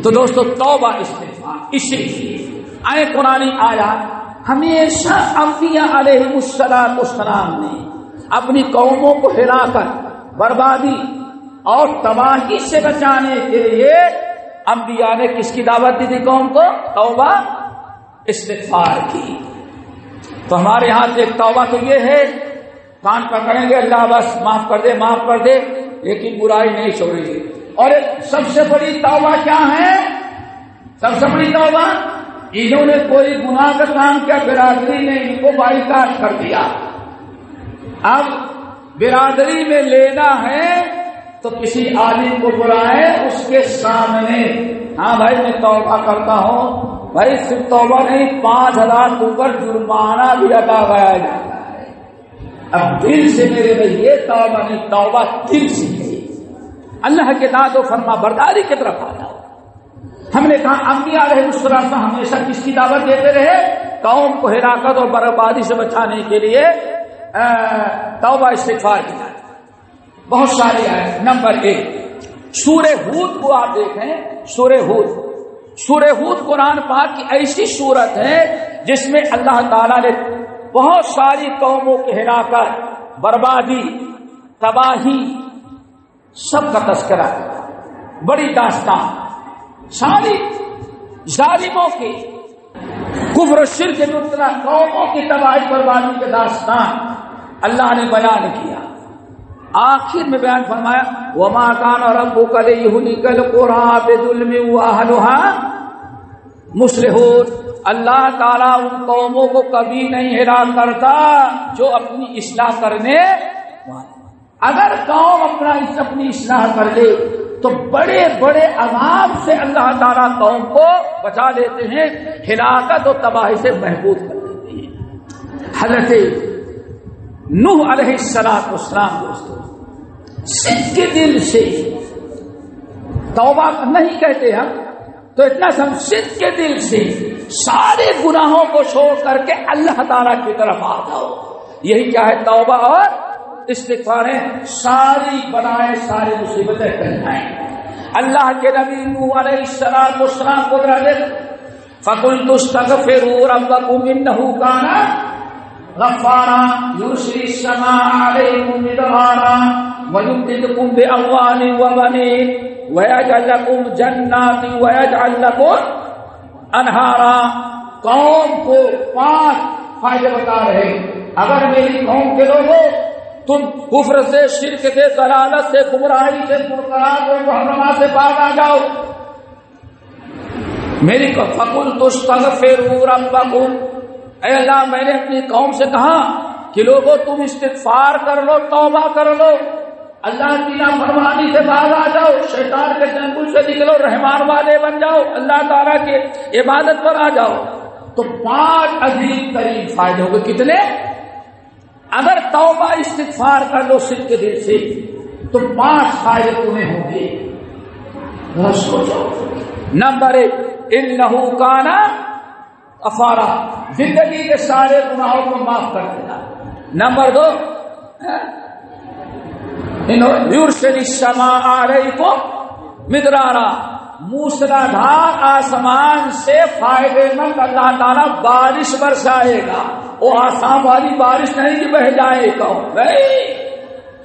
تو دوستو توبہ استغفار، اسی لیے آئے قرآن آیات ہمیشہ انبیاء علیہ السلام نے اپنی قوموں کو ہلاکت، بربادی اور تباہی سے بچانے کے لیے انبیاء نے کس کی دعوت دی تھی قوم کو؟ توبہ استغفار کی۔ تو ہمارے ہاں سے ایک توبہ تو یہ ہے، کان پکڑیں گے اللہ بس معاف کر دے معاف کر دے، لیکن برائی نہیں چھوڑیں گے۔ اور ایک سب سے بڑی توبہ کیا ہے؟ سب سے بڑی توبہ، انہوں نے کوئی گناہ کا کام کیا، برادری نے ان کو بائیکاٹ کر دیا، اب برادری میں لینا ہے تو کسی عالم کو بلائے، اس کے سامنے، ہاں بھائی میں توبہ کرتا ہوں، بھائی صرف توبہ نہیں، 5,000 کے اوپر جرمانہ بھی ادا کیا جاتا ہے۔ اب دل سے میرے بھائی یہ توبہ نہیں، توبہ دل سے ہے، اللہ کے داد و فرما برداری کی طرف آ جاؤ۔ ہم نے کہا انبیاء علیہ السلام ہمیشہ کس کی دعوت دیتے رہے؟ قوم کو ہلاکت اور بربادی سے بچانے کے لیے توبہ استغفار کی بہت ساری آیت۔ نمبر 1 سورہ ہود کو آپ دیکھیں، سورہ ہود قرآن پاک کی ایسی سورت ہے جس میں اللہ تعالیٰ نے بہت ساری قوموں کی ہلاکت، بربادی، تباہی سب کا تذکرہ ہے، بڑی داستان، ساری ظالموں کی کفر و شرک مبتلا قوموں کی تباہی بربادی کی داستان اللہ نے بیان کیا۔ آخر میں بیان فرمایا وما كان ربك ليهلك القرى بظلم واهلها مصلحون، اللہ تعالیٰ ان قوموں کو کبھی نہیں ہلاک کرتا جو اپنی اصلاح کرنے، اگر قوم اپنی اصلاح کر لے تو بڑے بڑے عذاب سے اللہ تعالیٰ قوم کو بچا لیتے ہیں، ہلاکت اور تباہی سے محفوظ کر دیتے ہیں۔ حضرت نوح علیہ السلام دوستو صدق کے دل سے توبہ نہیں کہتے ہم تو اتنا صدق کے دل سے سارے گناہوں کو چھوڑ کر کے اللہ تعالیٰ کی طرف آ جاؤ، یہی کیا ہے توبہ اور استغفار ہے، ساری بلائیں ساری مصیبتیں ٹل جائیں۔ اللہ کے نبی نوح علیہ السلام کو فَقُلْتُ اسْتَغْفِرُوا رَبَّكُمْ إِنَّهُ كَانَ غَفَّارًا يُرْسِلِ السَّمَاءَ عَلَيْكُمْ مِدْرَارًا وَيُمْدِدْكُمْ بِأَمْوَالٍ وَبَنِينَ وَيَجْعَلْ لَكُمْ جَنَّاتٍ وَيَجْعَلْ لَكُمْ أَنْهَارًا۔ قوم کو 5 فائدے بتا رہے، اگر میری قوم کے لوگوں تم کفر سے، شرک سے، ضلالت سے، گمراہی سے، منکرات اور محرمات سے باز آ جاؤ، میری فَقُلْتُ اسْتَغْفِرُوا رَبَّكُمْ، اے اللہ میں نے اپنی قوم سے کہا کہ لوگوں تم استغفار کر لو، توبہ کر لو، اللہ کی نافرمانی سے باز آ جاؤ، شیطان کے چنگل سے نکلو، رحمان والے بن جاؤ، اللہ تعالیٰ کی عبادت پر آ جاؤ، تو 5 عظیم ترین فائدے ہوں گے۔ کتنے؟ اگر توبہ استغفار کر لو صدق کے دل سے تو 5 فائدے تمہیں ہوں گے، سوچو۔ نمبر 1 انہ کان غفارا، زندگی کے سارے گناہوں کو معاف کر دینا۔ نمبر 2 یرسل السماء علیکم مدرارا، موسلادھار آسمان سے فائدے مند اللہ تعالیٰ بارش برسائے گا، وہ آسام والی بارش نہیں کہ بہ جائے گا، نہیں،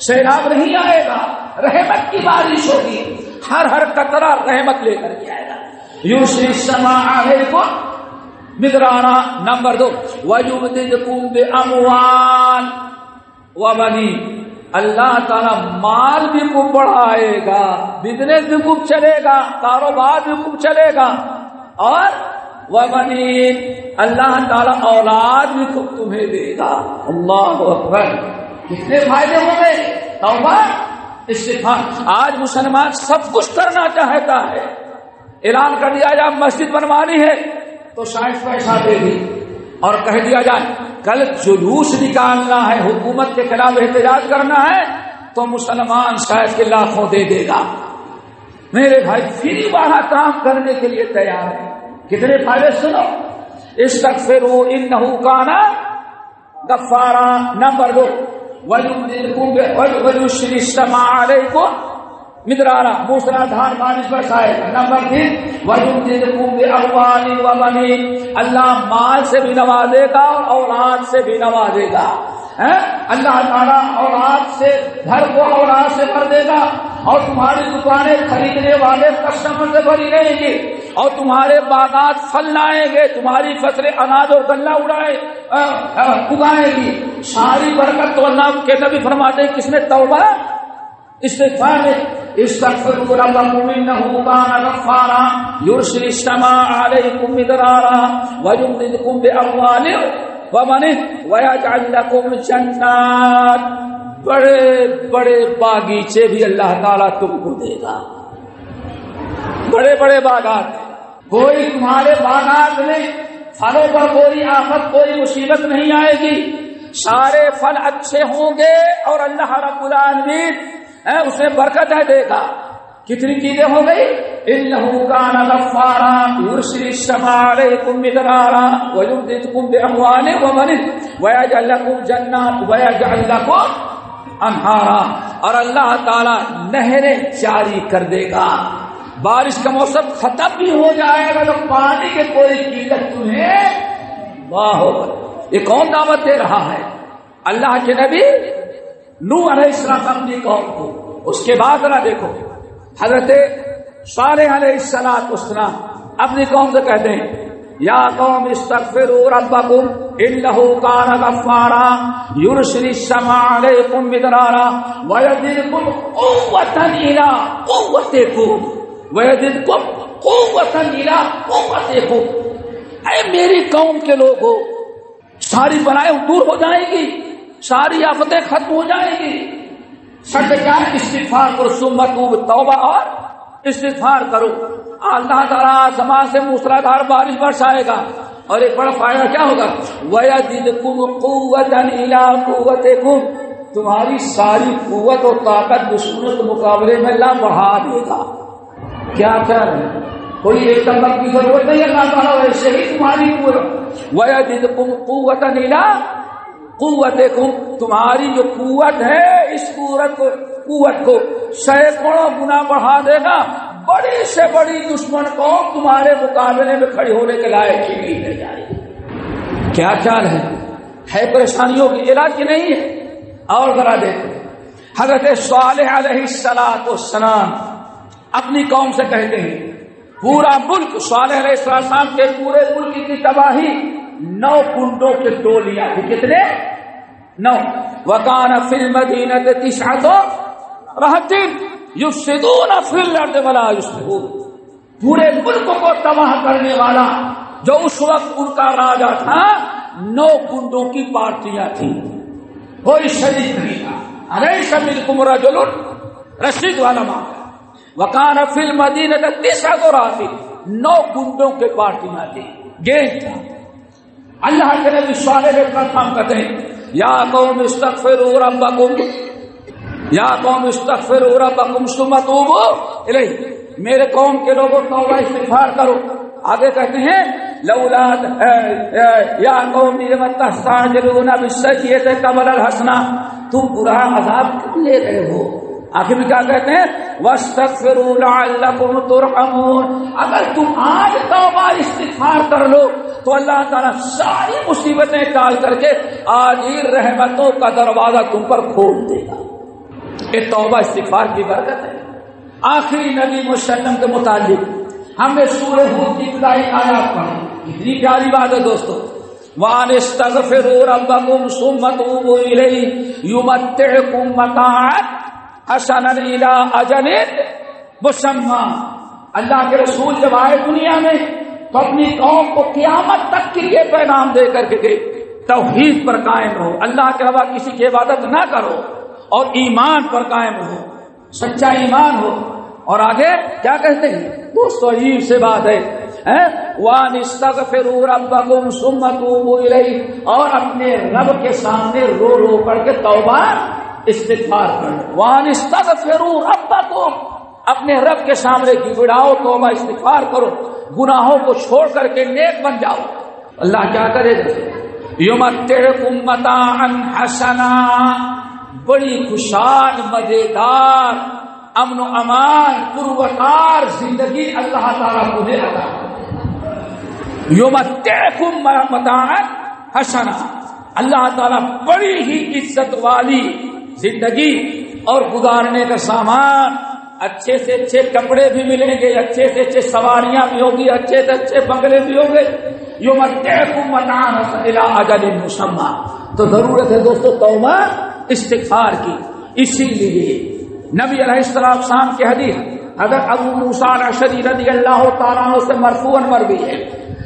سیلاب نہیں آئے گا، رحمت کی بارش ہوگی، ہر قطرہ رحمت لے کر کے آئے گا۔ یرسل السماء علیکم مدرارا۔ نمبر 2 وَيُمْدِدْكُمْ بِأَمْوَالٍ وَبَنِينَ، اللہ تعالیٰ مال بھی خوب بڑھائے گا، بزنس بھی خوب چلے گا، کاروبار بھی خوب چلے گا، اور وَبَنِينَ، اللہ تعالیٰ اولاد بھی خوب تمہیں دے گا۔ اللہ اکبر، کتنے فائدے ہوں گے توبہ استغفار۔ آج مسلمان سب کچھ کرنا چاہتا ہے، اعلان کر دیا جائے مسجد بنوانی ہے تو شاید پیسہ دے دی، اور کہہ دیا جائے کل جلوس نکالنا ہے، حکومت کے خلاف احتجاج کرنا ہے تو مسلمان شاید کے لاکھوں دے دے گا۔ میرے بھائی فری والا کام کرنے کے لیے تیار ہے۔ کتنے فائدے سنو، استغفروا انہ کان غفارا۔ نمبر 2 وَيُرْسِلِ السَّمَاءَ عَلَيْكُمْ مدرارا، موسلادھار بارش برسائے گا۔ نمبر 3 وَيُمْدِدْكُمْ بِأَمْوَالٍ وَبَنِينَ، اللہ مال سے بھی نوازے گا اور اولاد سے بھی نوازے گا۔ اللہ تعالیٰ اولاد سے، گھر کو اولاد سے بھر دے گا، اور تمہاری دکانیں خریدنے والے کسٹمر سے بھری رہیں گی، اور تمہارے باغات پھل لائیں گے، تمہاری فصلیں اناج اور غلہ اگائیں گی، ساری برکت تو اللہ کے نبی فرماتے ہیں کس نے توبہ استغفار میں استغفروا ربکم انہ کان غفارا یرسل السماء علیکم مدرارا ویمددکم باموال وبنین ویجعل لکم جنات، بڑے بڑے باغیچے بھی اللہ تعالیٰ تم کو دے گا، بڑے بڑے باغات، کوئی تمہارے باغات میں پھلوں پر کوئی آفت کوئی مصیبت نہیں آئے گی، سارے پھل اچھے ہوں گے اور اللہ رب العالمین اسے برکت دے گا۔ کتنی چیزیں ہو گئی؟ انه كان غفارا يرسل السماء عليكم مدرارا ويمددكم باموال وبنين ويجعل لكم جنات ويجعل لكم انہارا، اور اللہ تعالی نہریں جاری کر دے گا۔ بارش کا موسم ختم بھی ہو جائے گا تو پانی کے کوئی قلت تمہیں واہ ہوگا۔ یہ کون دعوت دے رہا ہے؟ اللہ کے نبی نوح علیہ السلام اپنی قوم کو۔ اس کے بعد ذرا دیکھو حضرت صالح علیہ السلام اپنی قوم سے کہتے ہیں یا قوم استغفروا ربکم انہ کان غفارا یرسل السماء علیکم مدرارا ویزدکم قوة الی قوتکم ویزدکم قوة الی قوتکم۔ اے میری قوم کے لوگوں، ساری بلائیں دور ہو جائیں گی، ساری آفتیں ختم ہو جائیں گی، سب کیا استغفار کرو، ثم توب، توبہ اور استغفار کرو۔ اللہ تعالیٰ آسمان سے موسلادھار بارش برسائے گا، اور ایک بڑا فائدہ کیا ہوگا؟ وَيَزِدْكُمْ قُوَّةً إِلَىٰ قُوَّتِكُمْ، تمہاری ساری قوت اور طاقت دشمنوں کے مقابلے میں اللہ بڑھا دے گا۔ کیا کر کوئی ایک نمبر کی ضرورت نہیں، اللہ تعالیٰ ویسے ہی تمہاری قوت۔ وَيَزِدْكُمْ قُوَّةً إِلَىٰ قوتکم، تمہاری جو قوت ہے اس قوت کو سینکڑوں گنا بڑھا دے گا، بڑی سے بڑی دشمن کو تمہارے مقابلے میں کھڑی ہونے کے لائق ہی نہیں رہ جائے گی۔ کیا چال ہے پریشانیوں کی علاج کی نہیں ہے۔ اور ذرا دیکھو حضرت صالح علیہ السلام اپنی قوم سے کہتے ہیں پورا ملک، صالح علیہ السلام کے پورے ملک کی تباہی 9 کنڈوں کے ٹولیاں تھی۔ کتنے؟ 9۔ وَكَانَ فِي الْمَدِينَةِ 9 رَهْطٍ يُفْسِدُونَ فِي الْأَرْضِ وَلَا يُصْلِحُونَ، پورے ملک کو تباہ کرنے والا جو اس وقت ان کا راجا تھا، 9 کنڈوں کی پارٹیاں تھیں، کوئی شریک نہیں تھا۔ أَلَيْسَ مِنكُمْ رَجُلٌ رشید والا مانگا۔ وَكَانَ فِي الْمَدِينَةِ 9 رَهْطٍ، 9 کنڈوں کے پارٹیاں تھیں، گینگ تھا۔ اللہ کے نبی صالح علیہ السلام کہتے ہیں یا قوم استغفروا ربکم، یا قوم استغفروا ربکم ثم توبوا الیہ، میرے قوم کے لوگوں توبہ استغفار کرو۔ آگے کہتے ہیں لولا یا قوم لم تستعجلون بالسیئۃ قبل الحسنہ، تم برا عذاب کیوں لے رہے ہو؟ آخر میں کیا کہتے ہیں واستغفروا لعلکم ترحمون، اگر تم آج توبہ استغفار کر لو تو اللہ تعالیٰ ساری مصیبتیں ٹال کر کے آج ہی رحمتوں کا دروازہ تم پر کھول دے گا۔ یہ توبہ استغفار کی برکت ہے۔ آخری نبی مسلم کے متعلق ہم نے سورہ ہود کی ابتدائی آیات پڑھی، اتنی پیاری بات ہے دوستو۔ وَأَنِ اسْتَغْفِرُوا رَبَّكُمْ ثُمَّ تُوبُوا إِلَيْهِ يُمَتِّعْكُم مَّتَاعًا حَسَنًا إِلَىٰ أَجَلٍ مُّسَمًّى۔ اللہ کے رسول جب آئے دنیا میں تو اپنی قوم کو قیامت تک کے لیے پیغام دے کر کے گئے، توحید پر قائم رہو، اللہ کے علاوہ کسی کی عبادت نہ کرو، اور ایمان پر قائم رہو، سچا ایمان ہو۔ اور آگے کیا کہتے ہیں دوستو؟ عجیب سے بات ہے، وَأَنِ اسْتَغْفِرُوا رَبَّكُمْ ثُمَّ تُوبُوا إِلَيْهِ، اور اپنے رب کے سامنے رو رو کر کے توبہ استغفار کرو۔ وَأَنِ اسْتَغْفِرُوا رَبَّكُمْ، اپنے رب کے سامنے گڑاؤ، توبہ استغفار کرو، گناہوں کو چھوڑ کر کے نیک بن جاؤ۔ اللہ کیا کرے گا؟ یمتعکم متاعا حسنا، بڑی خوشحال مزیدار امن و امان پروقار زندگی اللہ تعالیٰ تمہیں عطا کرے۔ یمتعکم متاعا حسنا، اللہ تعالیٰ بڑی ہی عزت والی زندگی اور گزارنے کا سامان، اچھے سے اچھے کپڑے بھی ملیں گے، اچھے سے اچھے سواریاں بھی ہوگی، اچھے سے اچھے بنگلے بھی ہوں گے۔ یمتعکم متاعا حسنا الی اجل مسمى۔ تو ضرورت ہے دوستو توبہ استغفار کی۔ اسی لیے نبی علیہ السلام کی حدیث حضرت ابو موسیٰ الاشعری رضی اللہ تعالیٰ عنہ سے مرفوعاً مروی ہے،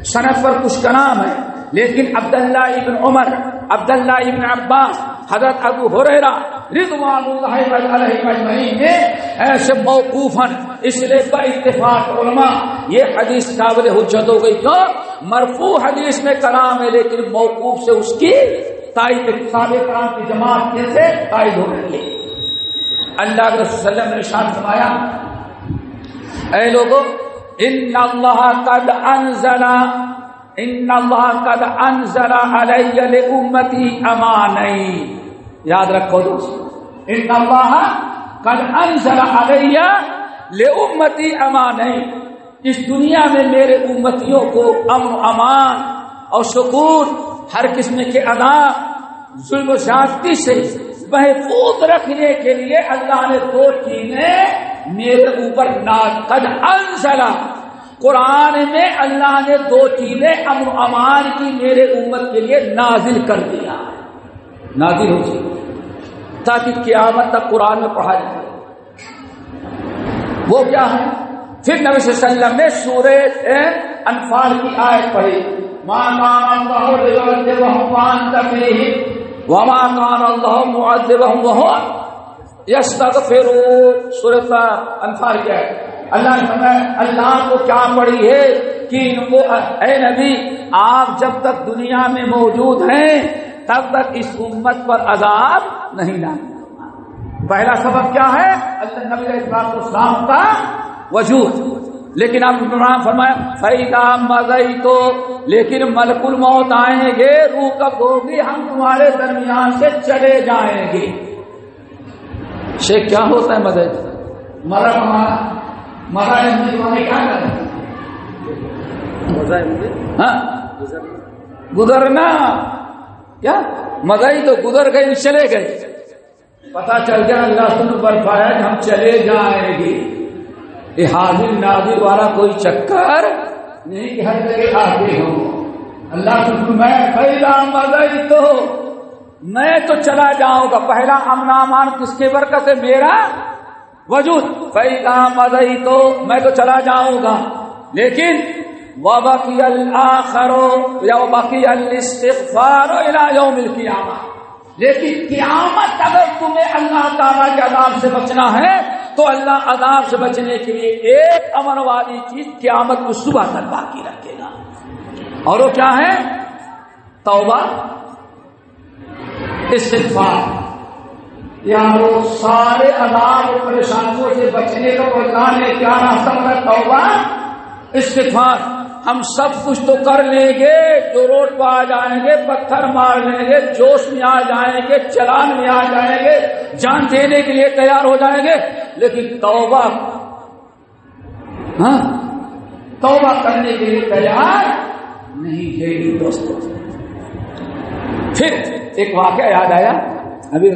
سند پر کچھ کلام ہے، لیکن عبداللہ ابن عمر، عبداللہ ابن عباس حضرت ابو ہریرہ رضوان اللہ علیہ اجمعین نے ایسے موقوفاً اس لیے باتفاق علماء یہ حدیث قابل حجت ہو گئی. کیوں؟ مرفوع حدیث میں کلام ہے لیکن موقوف سے اس کی تائید صحابہ کرام کی جماعت سے تائید ہو رہی ہے. اللہ کے رسول صلی اللہ علیہ وسلم نے ارشاد فرمایا اے لوگوں ان اللہ قد انزل علی لامتی امانین. یاد رکھو دوست، ان اللہ قد انزل علی لامتی امانین. اس دنیا میں میرے امتیوں کو امن و امان اور سکون، ہر قسم کے عذاب، ظلم و زیادتی سے محفوظ رکھنے کے لیے اللہ نے دو چیزیں میرے اوپر قد انزل، قرآن میں اللہ نے دو چیزیں امن و امان کی میرے امت کے لیے نازل کر دیا، نازل ہو جائے تاکہ قیامت تک قرآن میں پڑھا جائے. وہ کیا ہے؟ پھر نبی صلی اللہ علیہ وسلم نے سورہ انفال کی آیت پڑھی ما کان اللہ لیعذبہم وانت فیہم وما کان اللہ معذبہم وہم یستغفرون. سورہ انفال کی آیت اللہ نے فرمایا اللہ کو کیا پڑی ہے کہ ان کو اے نبی آپ جب تک دنیا میں موجود ہیں تب تک اس امت پر عذاب نہیں ڈالنا. پہلا سبب کیا ہے؟ اللہ نبی علیہ السلام کا وجود. لیکن آپ نے فرمایا فَإِذَا مَضَيْتُ، لیکن ملک الموت آئیں گے، روح قبض ہوگی، ہم تمہارے درمیان سے چلے جائیں گے. شیخ کیا ہوتا ہے مدد؟ مرا تمہارے کیا کریں؟ ہاں گزرنا. کیا مدعی تو گزر گئے، چلے گئے. پتا چل گیا اللہ سن برفایا کہ ہم چلے جائیں گے. یہ حاضر ناظر والا کوئی چکر نہیں کہ ہر جگہ آتے ہوں. اللہ سن میں پہلا مدعی تو میں تو چلا جاؤں گا. پہلا امن امان کس کے برکت ہے؟ میرا وجود. فَإِذَا مَضَيْتُ، میں تو چلا جاؤں گا، لیکن وَبَقِيَ الْآخَرُ وَبَقِيَ الْإِسْتِغْفَارُ إِلَى يَوْمِ الْقِيَامَةِ. لیکن قیامت اگر تمہیں اللہ تعالیٰ کے عذاب سے بچنا ہے تو اللہ عذاب سے بچنے کے لیے ایک امن والی چیز قیامت کو صبح تک باقی رکھے گا. اور وہ کیا ہے؟ توبہ، استغفار. یارو سارے عذاب اور پریشانیوں سے بچنے کا اللہ نے کیا راستہ بتایا؟ توبہ، استغفار. ہم سب کچھ تو کر لیں گے، جو روڈ پہ آ جائیں گے پتھر مار لیں گے، جوش میں آ جائیں گے، چلان میں آ جائیں گے، جان دینے کے لیے تیار ہو جائیں گے، لیکن توبہ توبہ کرنے کے لیے تیار نہیں ہے دوستوں. پھر ایک واقعہ یاد آیا ابھی.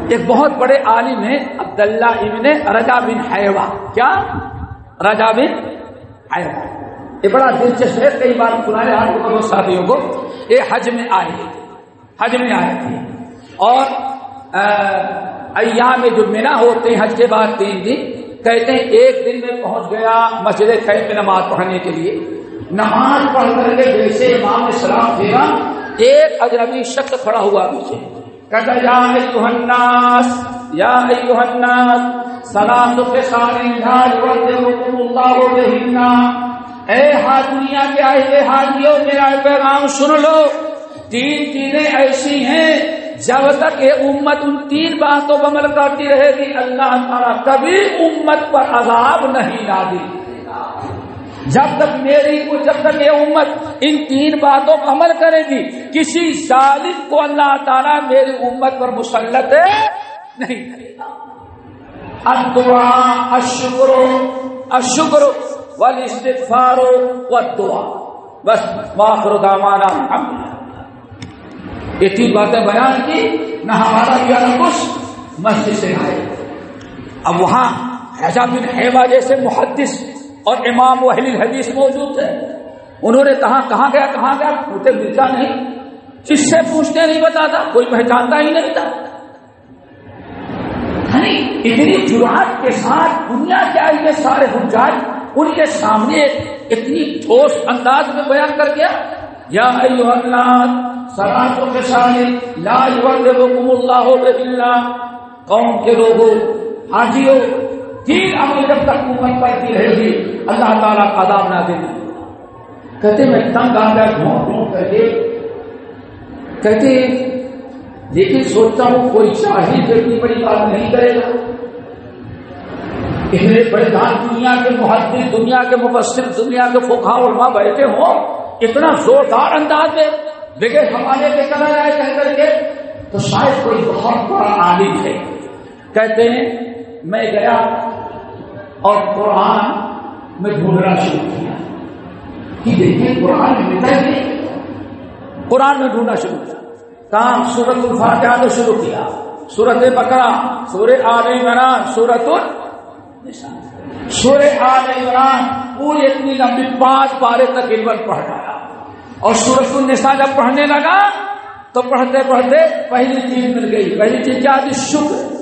ایک بہت بڑے عالم ہیں عبداللہ ابن رجا بن حیوہ. کیا؟ رجا بن حیوہ. یہ بڑا دلچسپ ہے. کئی بار سنایا آپ کو ساتھیوں کو. یہ حج میں آئے تھے اور ایام جو منا ہوتے ہیں حج کے بعد 3 دن، کہتے ہیں ایک دن میں پہنچ گیا مسجد خیف میں نماز پڑھنے کے لیے. نماز پڑھ کر کے جیسے امام نے سلام پھیرا، ایک اجنبی شخص کھڑا ہوا پیچھے، کہتا یا ایھا الناس، یا ایھا الناس صلاۃ خصال لا یعذبکم اللہ بہن. اے دنیا کے آئے حاجیوں، میرا پیغام سن لو. 3 چیزیں ایسی ہیں جب تک یہ امت ان 3 باتوں پر عمل کرتی رہے گی اللہ تعالیٰ کبھی امت پر عذاب نہیں نازل کرے گا. جب تک یہ امت ان 3 باتوں پر عمل کرے گی، کسی ظالم کو اللہ تعالیٰ میری امت پر مسلط نہیں کرے گا. الدعاء، الشکر والاستغفار والدعاء. بس وآخر دعوانا الحمدللہ. یہ 3 باتیں بیان کی، نہ ہمارا کیا نہ کچھ مسجد سے آئے. اب وہاں رجا بن حیوہ جیسے محدث اور امام و اہل الحدیث موجود تھے. انہوں نے کہاں گیا پوچھتے ملتا نہیں، کس سے پوچھتے نہیں بتاتا، کوئی پہچانتا ہی نہیں تھا. اتنی جرات کے ساتھ دنیا کے آئے سارے حجاج ان کے سامنے اتنی ٹھوس انداز میں بیان کر گیا، یا ایھا الناس صلاۃ و خصال لا یعذبکم اللہ الا، قوم کے لوگوں، حاجیوں، تین عمل جب تک امت کرتی رہے گی اللہ تعالیٰ کا عذاب نازل نہیں ہوگا۔ کہتے میں تنگ آ گیا ڈھونڈ کر کے، کہتے لیکن سوچتا ہوں کوئی شاہد اتنی بڑی بات نہیں کرے گا، اتنے بڑے دان دنیا کے محدث، دنیا کے مفسر، دنیا کے فقہاء علماء بیٹھے ہوں اتنا زوردار انداز میں بغیر حوالے کے کرا جائے کہہ کر کے، تو شاید کوئی بہت بڑا عالم ہے۔ کہتے ہیں میں گیا اور قرآن میں ڈھونڈنا شروع کیا کہ دیکھیں قرآن میں ملتا ہی نہیں، قرآن میں ڈھونڈنا شروع کیا، کہاں سورۃ الفاتحہ سے شروع کیا، سورۃ بقرہ، سورہ آل عمران، سورۃ النساء، سورہ آل عمران پوری اتنی لمبی 5 پارے تقریباً پڑھ ڈالا، اور سورۃ النساء جب پڑھنے لگا تو پڑھتے پڑھتے پہلی چیز مل گئی۔ پہلی چیز کیا تھی؟ شکر۔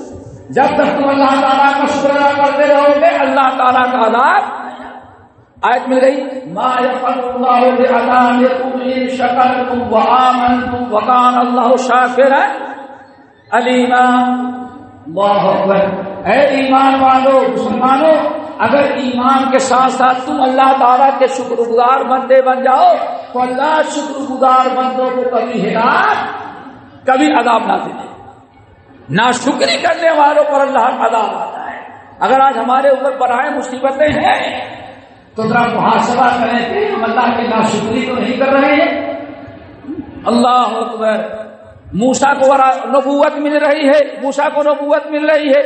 جب تک تم اللہ تعالیٰ کا شکر ادا کرتے رہو گے اللہ تعالیٰ کا عذاب۔ آیت مل گئی ما یفعل اللہ بعذابکم ان شکرتم وآمنتم وکان اللہ شاکرا علیما۔ اللہ اکبر۔ اے ایمان والو، مسلمانوں، اگر ایمان کے ساتھ ساتھ تم اللہ تعالیٰ کے شکر گزار بندے بن جاؤ تو اللہ شکر گزار بندوں کو کبھی ہلاک، کبھی عذاب نہ دے۔ ناشکری کرنے والوں پر اللہ عذاب آتا ہے۔ اگر آج ہمارے اوپر بلائیں مصیبتیں ہیں تو ذرا محاسبہ کریں کہ ہم اللہ کی ناشکری تو نہیں کر رہے ہیں۔ اللہ اکبر۔ موسیٰ کو نبوت مل رہی ہے، موسیٰ کو نبوت مل رہی ہے،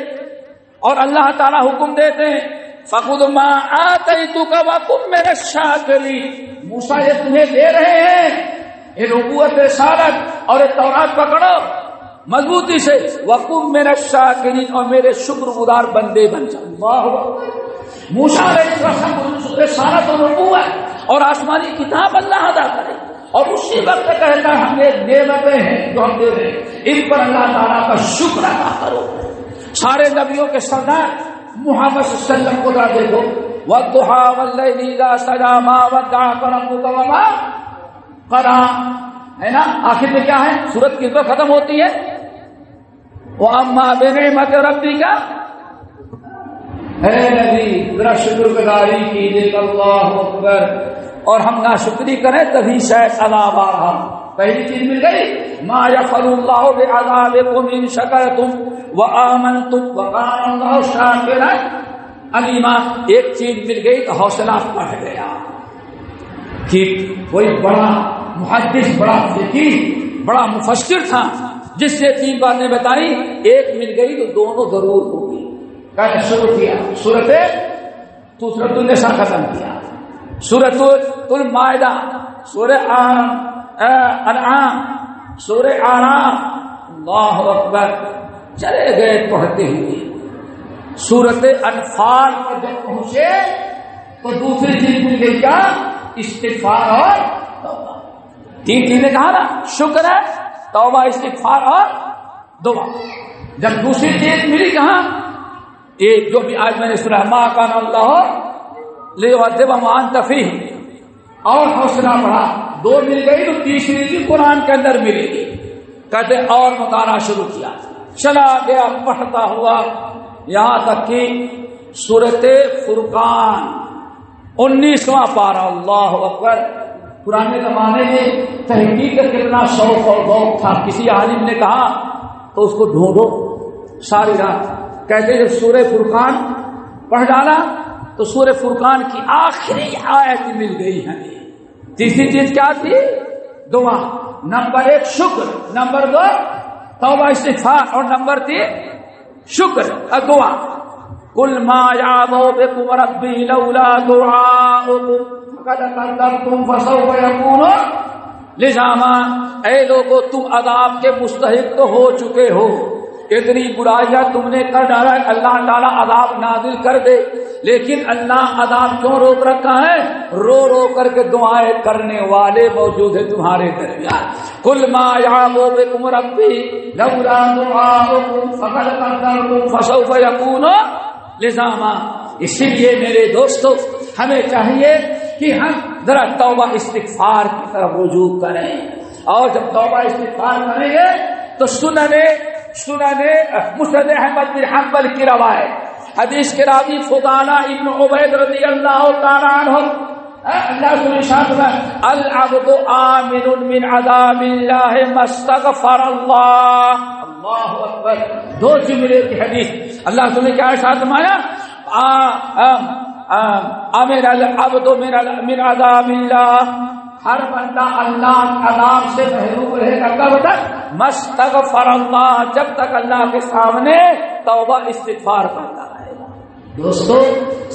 اور اللہ تعالیٰ حکم دیتے ہیں فَخُذْ مَا آتَيْتُكَ وَكُن مِّنَ الشَّاكِرِينَ۔ موسیٰ یہ تمہیں دے رہے ہیں، یہ نبوت رسالت اور یہ تورات پکڑو مضبوطی سے، وَكُن مِّنَ الشَّاكِرِينَ، اور میرے شکر گزار بندے بن جاؤ۔ اللہ اکبر۔ موسیٰ علیہ السلام کو رسالت اور نبوت اور آسمانی کتاب اللہ ادا کرے، اور اسی وقت کہتا ہے ہمیں نعمتیں ہیں جو ہم دے رہے ہیں، ان پر اللہ تعالیٰ کا شکر ادا کرو۔ سارے نبیوں کے سردار محمد صلی اللہ علیہ وسلم کو ذرا دیکھو، وَالضُّحَىٰ وَاللَّيْلِ إِذَا سَجَىٰ مَا وَدَّعَكَ رَبُّكَ وَمَا قَلَىٰ، ہے نا؟ آخر میں کیا ہے؟ سورت کس پر ختم ہوتی ہے؟ وَأَمَّا بِنِعْمَةِ رَبِّكَ۔ اے نبی ذرا شکر گزاری کیجیے، اللہ اکبر۔ اور ہم ناشکری کریں تبھی شاید عذاب آ رہا۔ پہلی چیز مل گئی ما یفعل اللہ بعذابکم ان شکرتم وآمنتم وکان اللہ شاکرا علیما۔ ایک چیز مل گئی تو حوصلہ بڑھ گیا کہ کوئی بڑا محدث، بڑا فقیہ، بڑا مفسر تھا جس سے 3 باتیں بتائی، ایک مل گئی تو دونوں ضرور ہوگی۔ کہنا شروع کیا، سورۃ النساء ختم کیا، سورۃ المائدہ، سورہ انعام، سورہ اعراف، اللہ اکبر، چلے گئے پڑھتے ہوئے۔ سورۃ انفال پر جب پہنچے تو دوسری چیز مل گئی کیا؟ استغفار اور توبہ۔ 3 چیزیں کہا نا، شکر ہے، توبہ، استغفار اور دعا۔ جب دوسری چیز ملی کہاں؟ ایک جو بھی آج میں نے سنا ما کان اللہ لیعذب وانت فیہ، اور حوصلہ بڑھا۔ 2 مل گئی تو تیسری چیز قرآن کے اندر ملے گی۔ کہتے اور مطالعہ شروع کیا، چلا گیا پڑھتا ہوا یہاں تک کہ سورۃ فرقان 19واں پارہ۔ اللہ اکبر۔ پرانے زمانے میں تحقیق کا کتنا شوق اور ذوق تھا، کسی عالم نے کہا تو اس کو ڈھونڈو ساری رات۔ کہتے جب سورہ فرقان پڑھ ڈالا تو سورہ فرقان کی آخری آیت مل گئی ہے۔ تیسری چیز کیا تھی؟ دعا۔ نمبر 1 شکر، نمبر 2 توبہ استغفار، اور نمبر 3 شکر اور دعا۔ قل ما یعبأ بکم ربی لولا دعاؤکم فقد کذبتم فسوف یکون لزاما۔ اے لوگو تم عذاب کے مستحق تو ہو چکے ہو، اتنی برائیاں تم نے کر ڈالا، اللہ تعالیٰ عذاب نازل کر دے، لیکن اللہ عذاب کیوں روک رکھا ہے؟ رو رو کر کے دعائیں کرنے والے موجود ہیں تمہارے درمیان۔ قل ما یعبأ بکم ربی لولا دعاؤکم فقد کذبتم فسوف یکون لزاما۔ اسی لیے میرے دوستو ہمیں چاہیے کہ ہم ذرا توبہ استغفار کی طرف رجوع کریں اور جب توبہ استغفار کریں گے تو سنن مسند احمد بن حنبل کی روایت، حدیث کے راوی فضالہ ابن عبید رضی اللہ تعالی عنہ، اللہ تعالی شاہ العبد آمن من عذاب اللہ ما استغفر اللہ، اللہ اکبر، دو جملے کی حدیث۔ اللہ تعالی کیا ارشاد فرمایا؟ امن العبد من عذاب اللہ، ہر بندہ اللہ عذاب سے محروم رہے گا کب تک؟ مستغفر اللہ، جب تک اللہ کے سامنے توبہ استغفار کرتا رہے گا۔ دوستو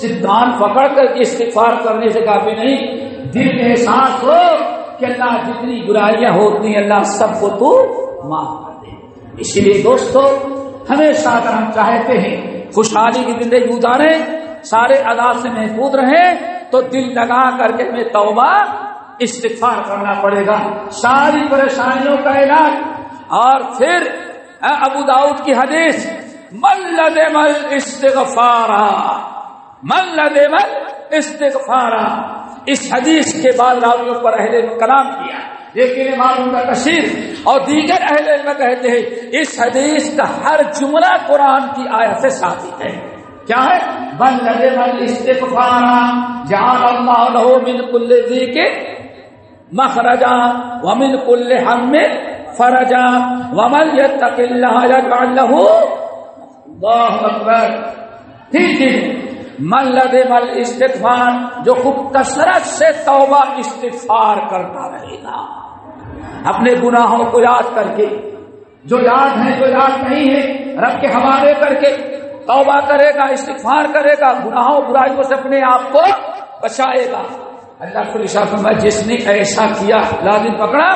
صرف کان پکڑ کر کے استغفار کرنے سے کافی نہیں، دل میں احساس ہو کہ اللہ جتنی برائیاں ہوتی ہیں اللہ سب کو تو معاف کر دے۔ اس لیے دوستو ہمیشہ اگر ہم چاہتے ہیں خوشحالی کی زندگی گزاریں، سارے عذاب سے محفوظ رہیں، تو دل لگا کر کے ہمیں توبہ استغفار کرنا پڑے گا، ساری پریشانیوں کا علاج۔ اور پھر ابو داؤد کی حدیث، من لزم الاستغفار من لزم الاستغفار، اس حدیث کے بعد راویوں پر اہل کلام کیا، لیکن امام ابن کثیر اور دیگر اہل علم کہتے ہیں اس حدیث کا ہر جملہ قرآن کی آیت سے ثابت ہے۔ کیا ہے؟ من لزم الاستغفار جعل اللہ له من كل ضيق مخرجا ومن كل هم فرجا ومن يتق الله يجعل له، اللہ اکبر، ٹھیک ہے، من لزم الاستغفار، جو خوب کثرت سے توبہ استغفار کرتا رہے گا، اپنے گناہوں کو یاد کر کے، جو یاد ہے جو یاد نہیں ہے رب کے حوالے کر کے توبہ کرے گا، استغفار کرے گا، گناہوں برائیوں سے اپنے آپ کو بچائے گا۔ اللہ کو ارشاد فرمایا جس نے ایسا کیا، لازم پکڑا،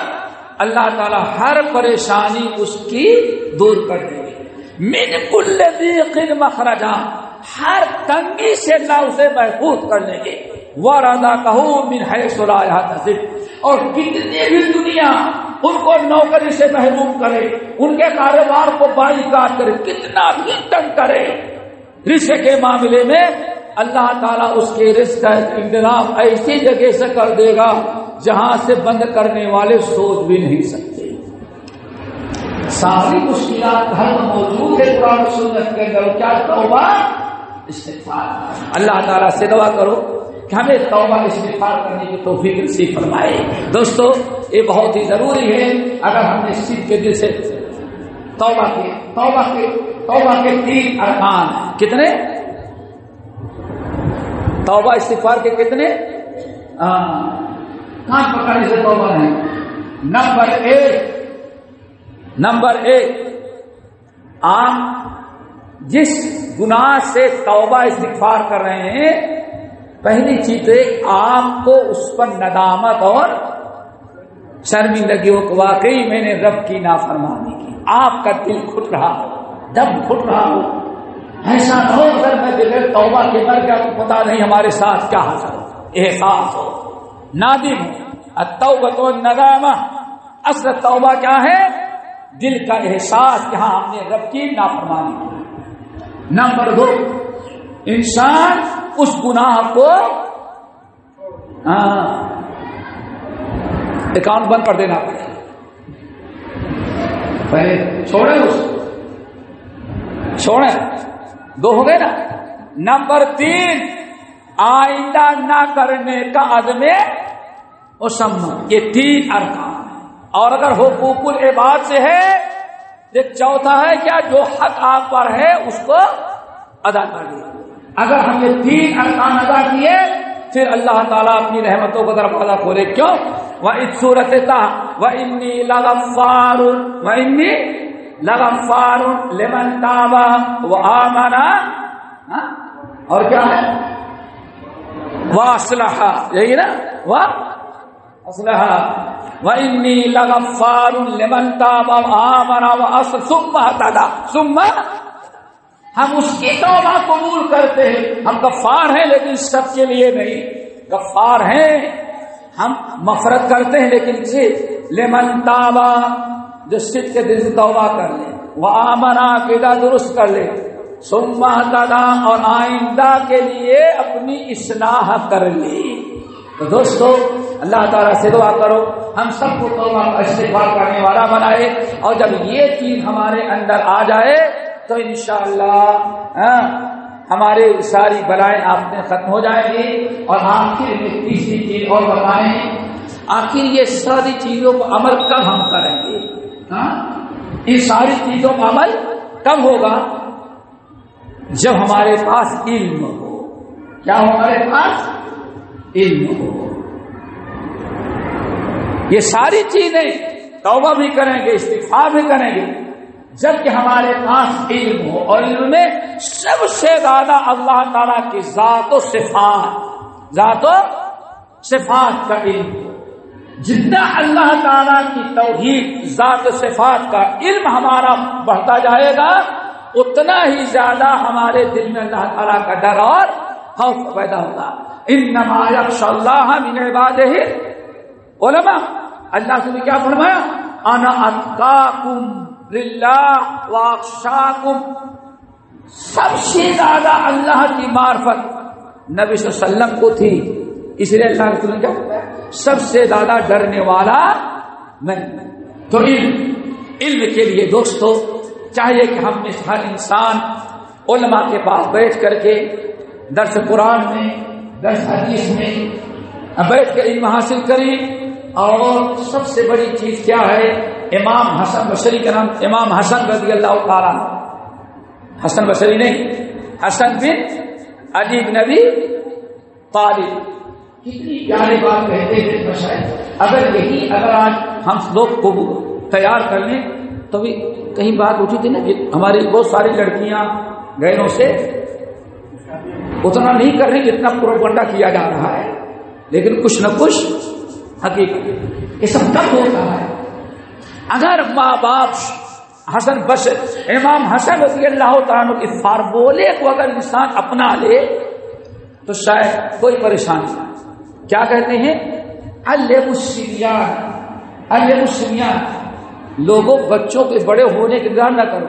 اللہ تعالی ہر پریشانی اس کی دور کر دے گی۔ من کل ضیق مخرجا، ہر تنگی سے اللہ اسے محفوظ کر لیں گے۔ ورزقہ من حیث لا یحتسب، اور کتنی بھی دنیا ان کو نوکری سے محروم کرے، ان کے کاروبار کو بائیکاٹ کرے، کتنا بھی تنگ کرے، رزق کے معاملے میں اللہ تعالیٰ اس کے رزق کا انتظام ایسی جگہ سے کر دے گا جہاں سے بند کرنے والے سوچ بھی نہیں سکتے۔ ساری مشکلات حل موجود ہے قرآن و سنت کے اندر، کیا توبہ استغفار۔ اللہ تعالیٰ سے دعا کرو کہ ہمیں توبہ استغفار کرنے کی توفیق نصیب فرمائے۔ دوستو یہ بہت ہی ضروری ہے، اگر ہم نے سیدھ کے دل سے توبہ کے 3 ارکان، کتنے؟ توبہ استغفار کے کتنے؟ کان پکڑنے سے توبہ نہیں۔ نمبر 1 آپ جس گناہ سے توبہ استغفار کر رہے ہیں، پہلی چیز آپ کو اس پر ندامت اور شرمندگی ہو کہ واقعی میں نے رب کی نافرمانی کی، آپ کا دل گھٹ رہا ہو، دم گھٹ رہا ہو، ایسا نہ ہو اگر میں بغیر توبہ کے مر گیا تو پتا نہیں ہمارے ساتھ کیا حاصل ہو، احساس ہو، نادم ہو۔ التوبۃ والندامہ، اصل توبہ کیا ہے؟ دل کا احساس کہ ہاں ہم نے رب کی نافرمانی کی۔ نمبر 2 انسان اس گناہ کو اکاؤنٹ بند کر دینا پڑے، پہلے چھوڑیں 2 ہو گئے نا۔ نمبر 3 آئندہ نہ کرنے کا عزم مسمى، یہ 3 ارکان۔ اور اگر حقوق العباد سے ہے، یہ چوتھا ہے کیا؟ جو حق آپ پر ہے اس کو ادا کر دیا۔ اگر ہم یہ 3 ارکان ادا کیے پھر اللہ تعالیٰ اپنی رحمتوں کو دروازہ کھولے۔ کیوں؟ وَإِذْ سورۃ طٰہٰ وَإِنِّي لَغَفَّارٌ لِمَن تَابَ وَآمَنَ، اور کیا ہے؟ وَأَصْلَحَ، یہی نا، وَأَصْلَحَ وَإِنِّي لَغَفَّارٌ لِمَن تَابَ وَآمَنَ وَأَصْلَحَ ثُمَّ اهْتَدَىٰ، ثم ہم اس کی توبہ قبول کرتے ہیں۔ ہم غفار ہیں لیکن سب کے لیے نہیں، غفار ہیں، ہم مغفرت کرتے ہیں لیکن کسی لمن تابا، جو صدق کے دل سے توبہ کر لے، وآمنا، عقیدہ درست کر لے، ثم اهْتَدَىٰ، اور آئندہ کے لیے اپنی اصلاح کر لے۔ تو دوستو اللہ تعالیٰ سے دعا کرو ہم سب کو توبہ کا استغفار کرنے والا بنائے، اور جب یہ چیز ہمارے اندر آ جائے تو انشاءاللہ ہمارے ساری بلائیں آفتیں ختم ہو جائیں گی۔ اور آخر میں تیسری چیز اور بتائیں، آخر یہ ساری چیزوں کو عمل کب ہم کریں گے؟ ان ساری چیزوں کا عمل کب ہوگا؟ جب ہمارے پاس علم ہو۔ کیا ہو ہمارے پاس؟ علم ہو۔ یہ ساری چیزیں توبہ بھی کریں گے، استغفار بھی کریں گے جب کہ ہمارے پاس علم ہو، اور علم میں سب سے زیادہ اللہ تعالیٰ کی ذات و صفات کا علم ہو۔ جتنا اللہ تعالیٰ کی توحید، ذات و صفات کا علم ہمارا بڑھتا جائے گا، اتنا ہی زیادہ ہمارے دل میں اللہ تعالیٰ کا ڈر اور خوف پیدا ہوگا۔ انما یخشی اللہ من عبادہ علماء۔ اللہ سے نے کیا فرمایا؟ انا اتقاکم للہ واخشاکم۔ سب سے زیادہ اللہ کی معرفت نبی صلی اللہ علیہ وسلم کو تھی، اس لیے اللہ رسول نے کیا فرمایا؟ سب سے زیادہ ڈرنے والا میں۔ تو علم کے لیے دوستو چاہیے کہ ہم میں ہر انسان علماء کے پاس بیٹھ کر کے درس قرآن میں، درس حدیث میں بیٹھ کے علم حاصل کریں۔ اور سب سے بڑی چیز کیا ہے؟ امام حسن بصری کا نام امام حسن رضی اللہ تعالیٰ، حسن بصری نہیں، حسن بن علی بن ابی طالب۔ کتنی پیاری بات کہتے ہیں مشاہد۔ اگر آج ہم لوگ کو تیار کر لیں تو بھی کہیں بات اٹھی تھی نا، ہماری بہت ساری لڑکیاں غیروں سے اتنا نہیں کر رہی جتنا پروپگنڈا کیا جا رہا ہے، لیکن کچھ نہ کچھ حقیقت یہ سب تب ہوتا ہے اگر ماں باپ امام حسن رضی اللہ تعالیٰ کی فارمولے کو اگر انسان اپنا لے تو شاید کوئی پریشانی نہیں۔ کیا کہتے ہیں؟ علم الصبیان، لوگوں بچوں کے بڑے ہونے کے انتظار نہ کرو،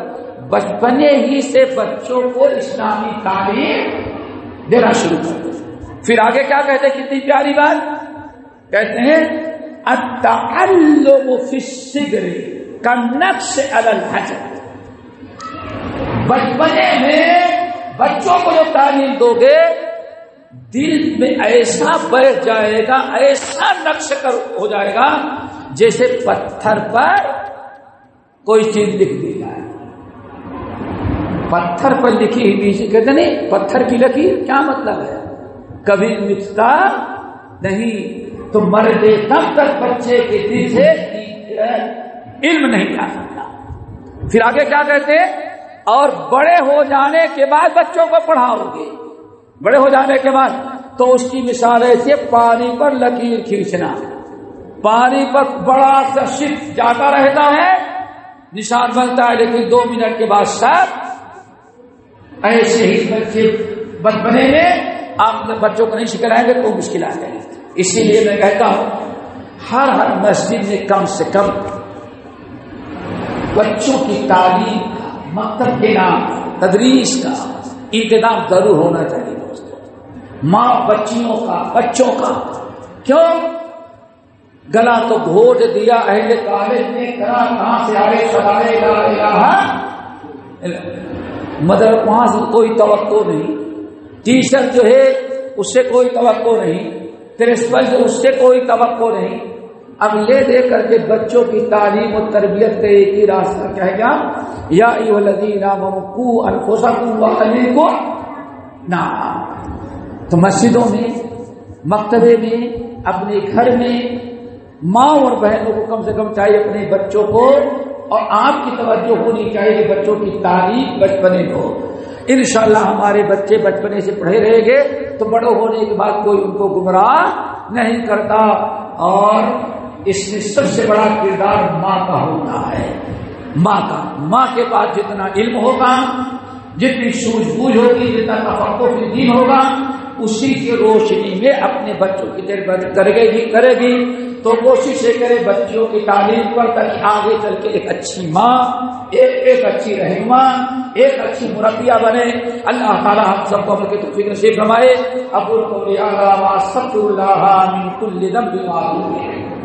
بچپنے ہی سے بچوں کو اسلامی تعلیم دینا شروع کر دو۔ پھر آگے کیا کہتے ہیں؟ کتنی پیاری بات کہتے ہیں، التعلم فی الصغر کالنقش علی الحجر۔ بچپنے میں بچوں کو جو تعلیم دو گے دل میں ایسا بیٹھ جائے گا، ایسا نقش ہو جائے گا جیسے پتھر پر کوئی چیز لکھ دی جائے۔ پتھر پر لکھی ہوئی کہتے نہیں، پتھر کی لکیر کیا مطلب ہے؟ کبھی مٹتا نہیں، تو مرتے تب تک بچے کے دل سے علم نہیں آ سکتا۔ پھر آگے کیا کہتے ہیں؟ اور بڑے ہو جانے کے بعد بچوں کو پڑھاؤ گے، بڑے ہو جانے کے بعد تو اس کی مثال ایسے پانی پر لکیر کھینچنا، پانی پر بڑا سا شپ جاتا رہتا ہے، نشان بنتا ہے، لیکن 2 منٹ کے بعد سب ایسے ہی بچے بچپنے میں آپ بچوں کو نہیں سکھلائیں گے تو مشکل آ جائے گی۔ اسی لیے میں کہتا ہوں ہر مسجد میں کم سے کم بچوں کی تعلیم کا، مکتب کے نام تدریس کا انتظام ضرور ہونا چاہیے دوستوں۔ ماں بچوں کا کیوں گلا تو گھوٹ دیا اہل کالج نے، کرا کہاں سے آئے سوارے مگر وہاں سے کوئی توقع نہیں، ٹیچر جو ہے اس سے کوئی توقع نہیں، پرنسپل جو اس سے کوئی توقع نہیں۔ اب لے دے کر کے بچوں کی تعلیم و تربیت کا ایک ہی راستہ کیا ہے؟ کیا؟ یا ایھا الذین آمنوا قوا انفسکم واہلیکم نارا۔ تو مسجدوں میں، مکتبے میں، اپنے گھر میں ماں اور بہنوں کو کم سے کم چاہیے اپنے بچوں کو، اور آپ کی توجہ ہونی چاہیے کہ بچوں کی تعلیم بچپنے میں ہو۔ انشاءاللہ ہمارے بچے بچپنے سے پڑھے رہیں گے تو بڑے ہونے کے بعد کوئی ان کو گمراہ نہیں کرتا۔ اور اس میں سب سے بڑا کردار ماں کا ہوتا ہے، ماں کے پاس جتنا علم ہوگا، جتنی سوجھ بوجھ ہوگی، جتنا تفقہ فی الدین ہوگا، اسی کی روشنی میں اپنے بچوں کی تربیت کرے گی تو کوشش کرے بچوں کی تعلیم پر، تاکہ آگے چل کے ایک اچھی ماں، ایک اچھی رہنما ایک اچھی مربیہ بنے. اللہ تعالی ہم سب کو عمل کی توفیق نصیب فرمائے. اقول قولی ھذا واستغفر اللہ من کل ذنب واتوب الیہ.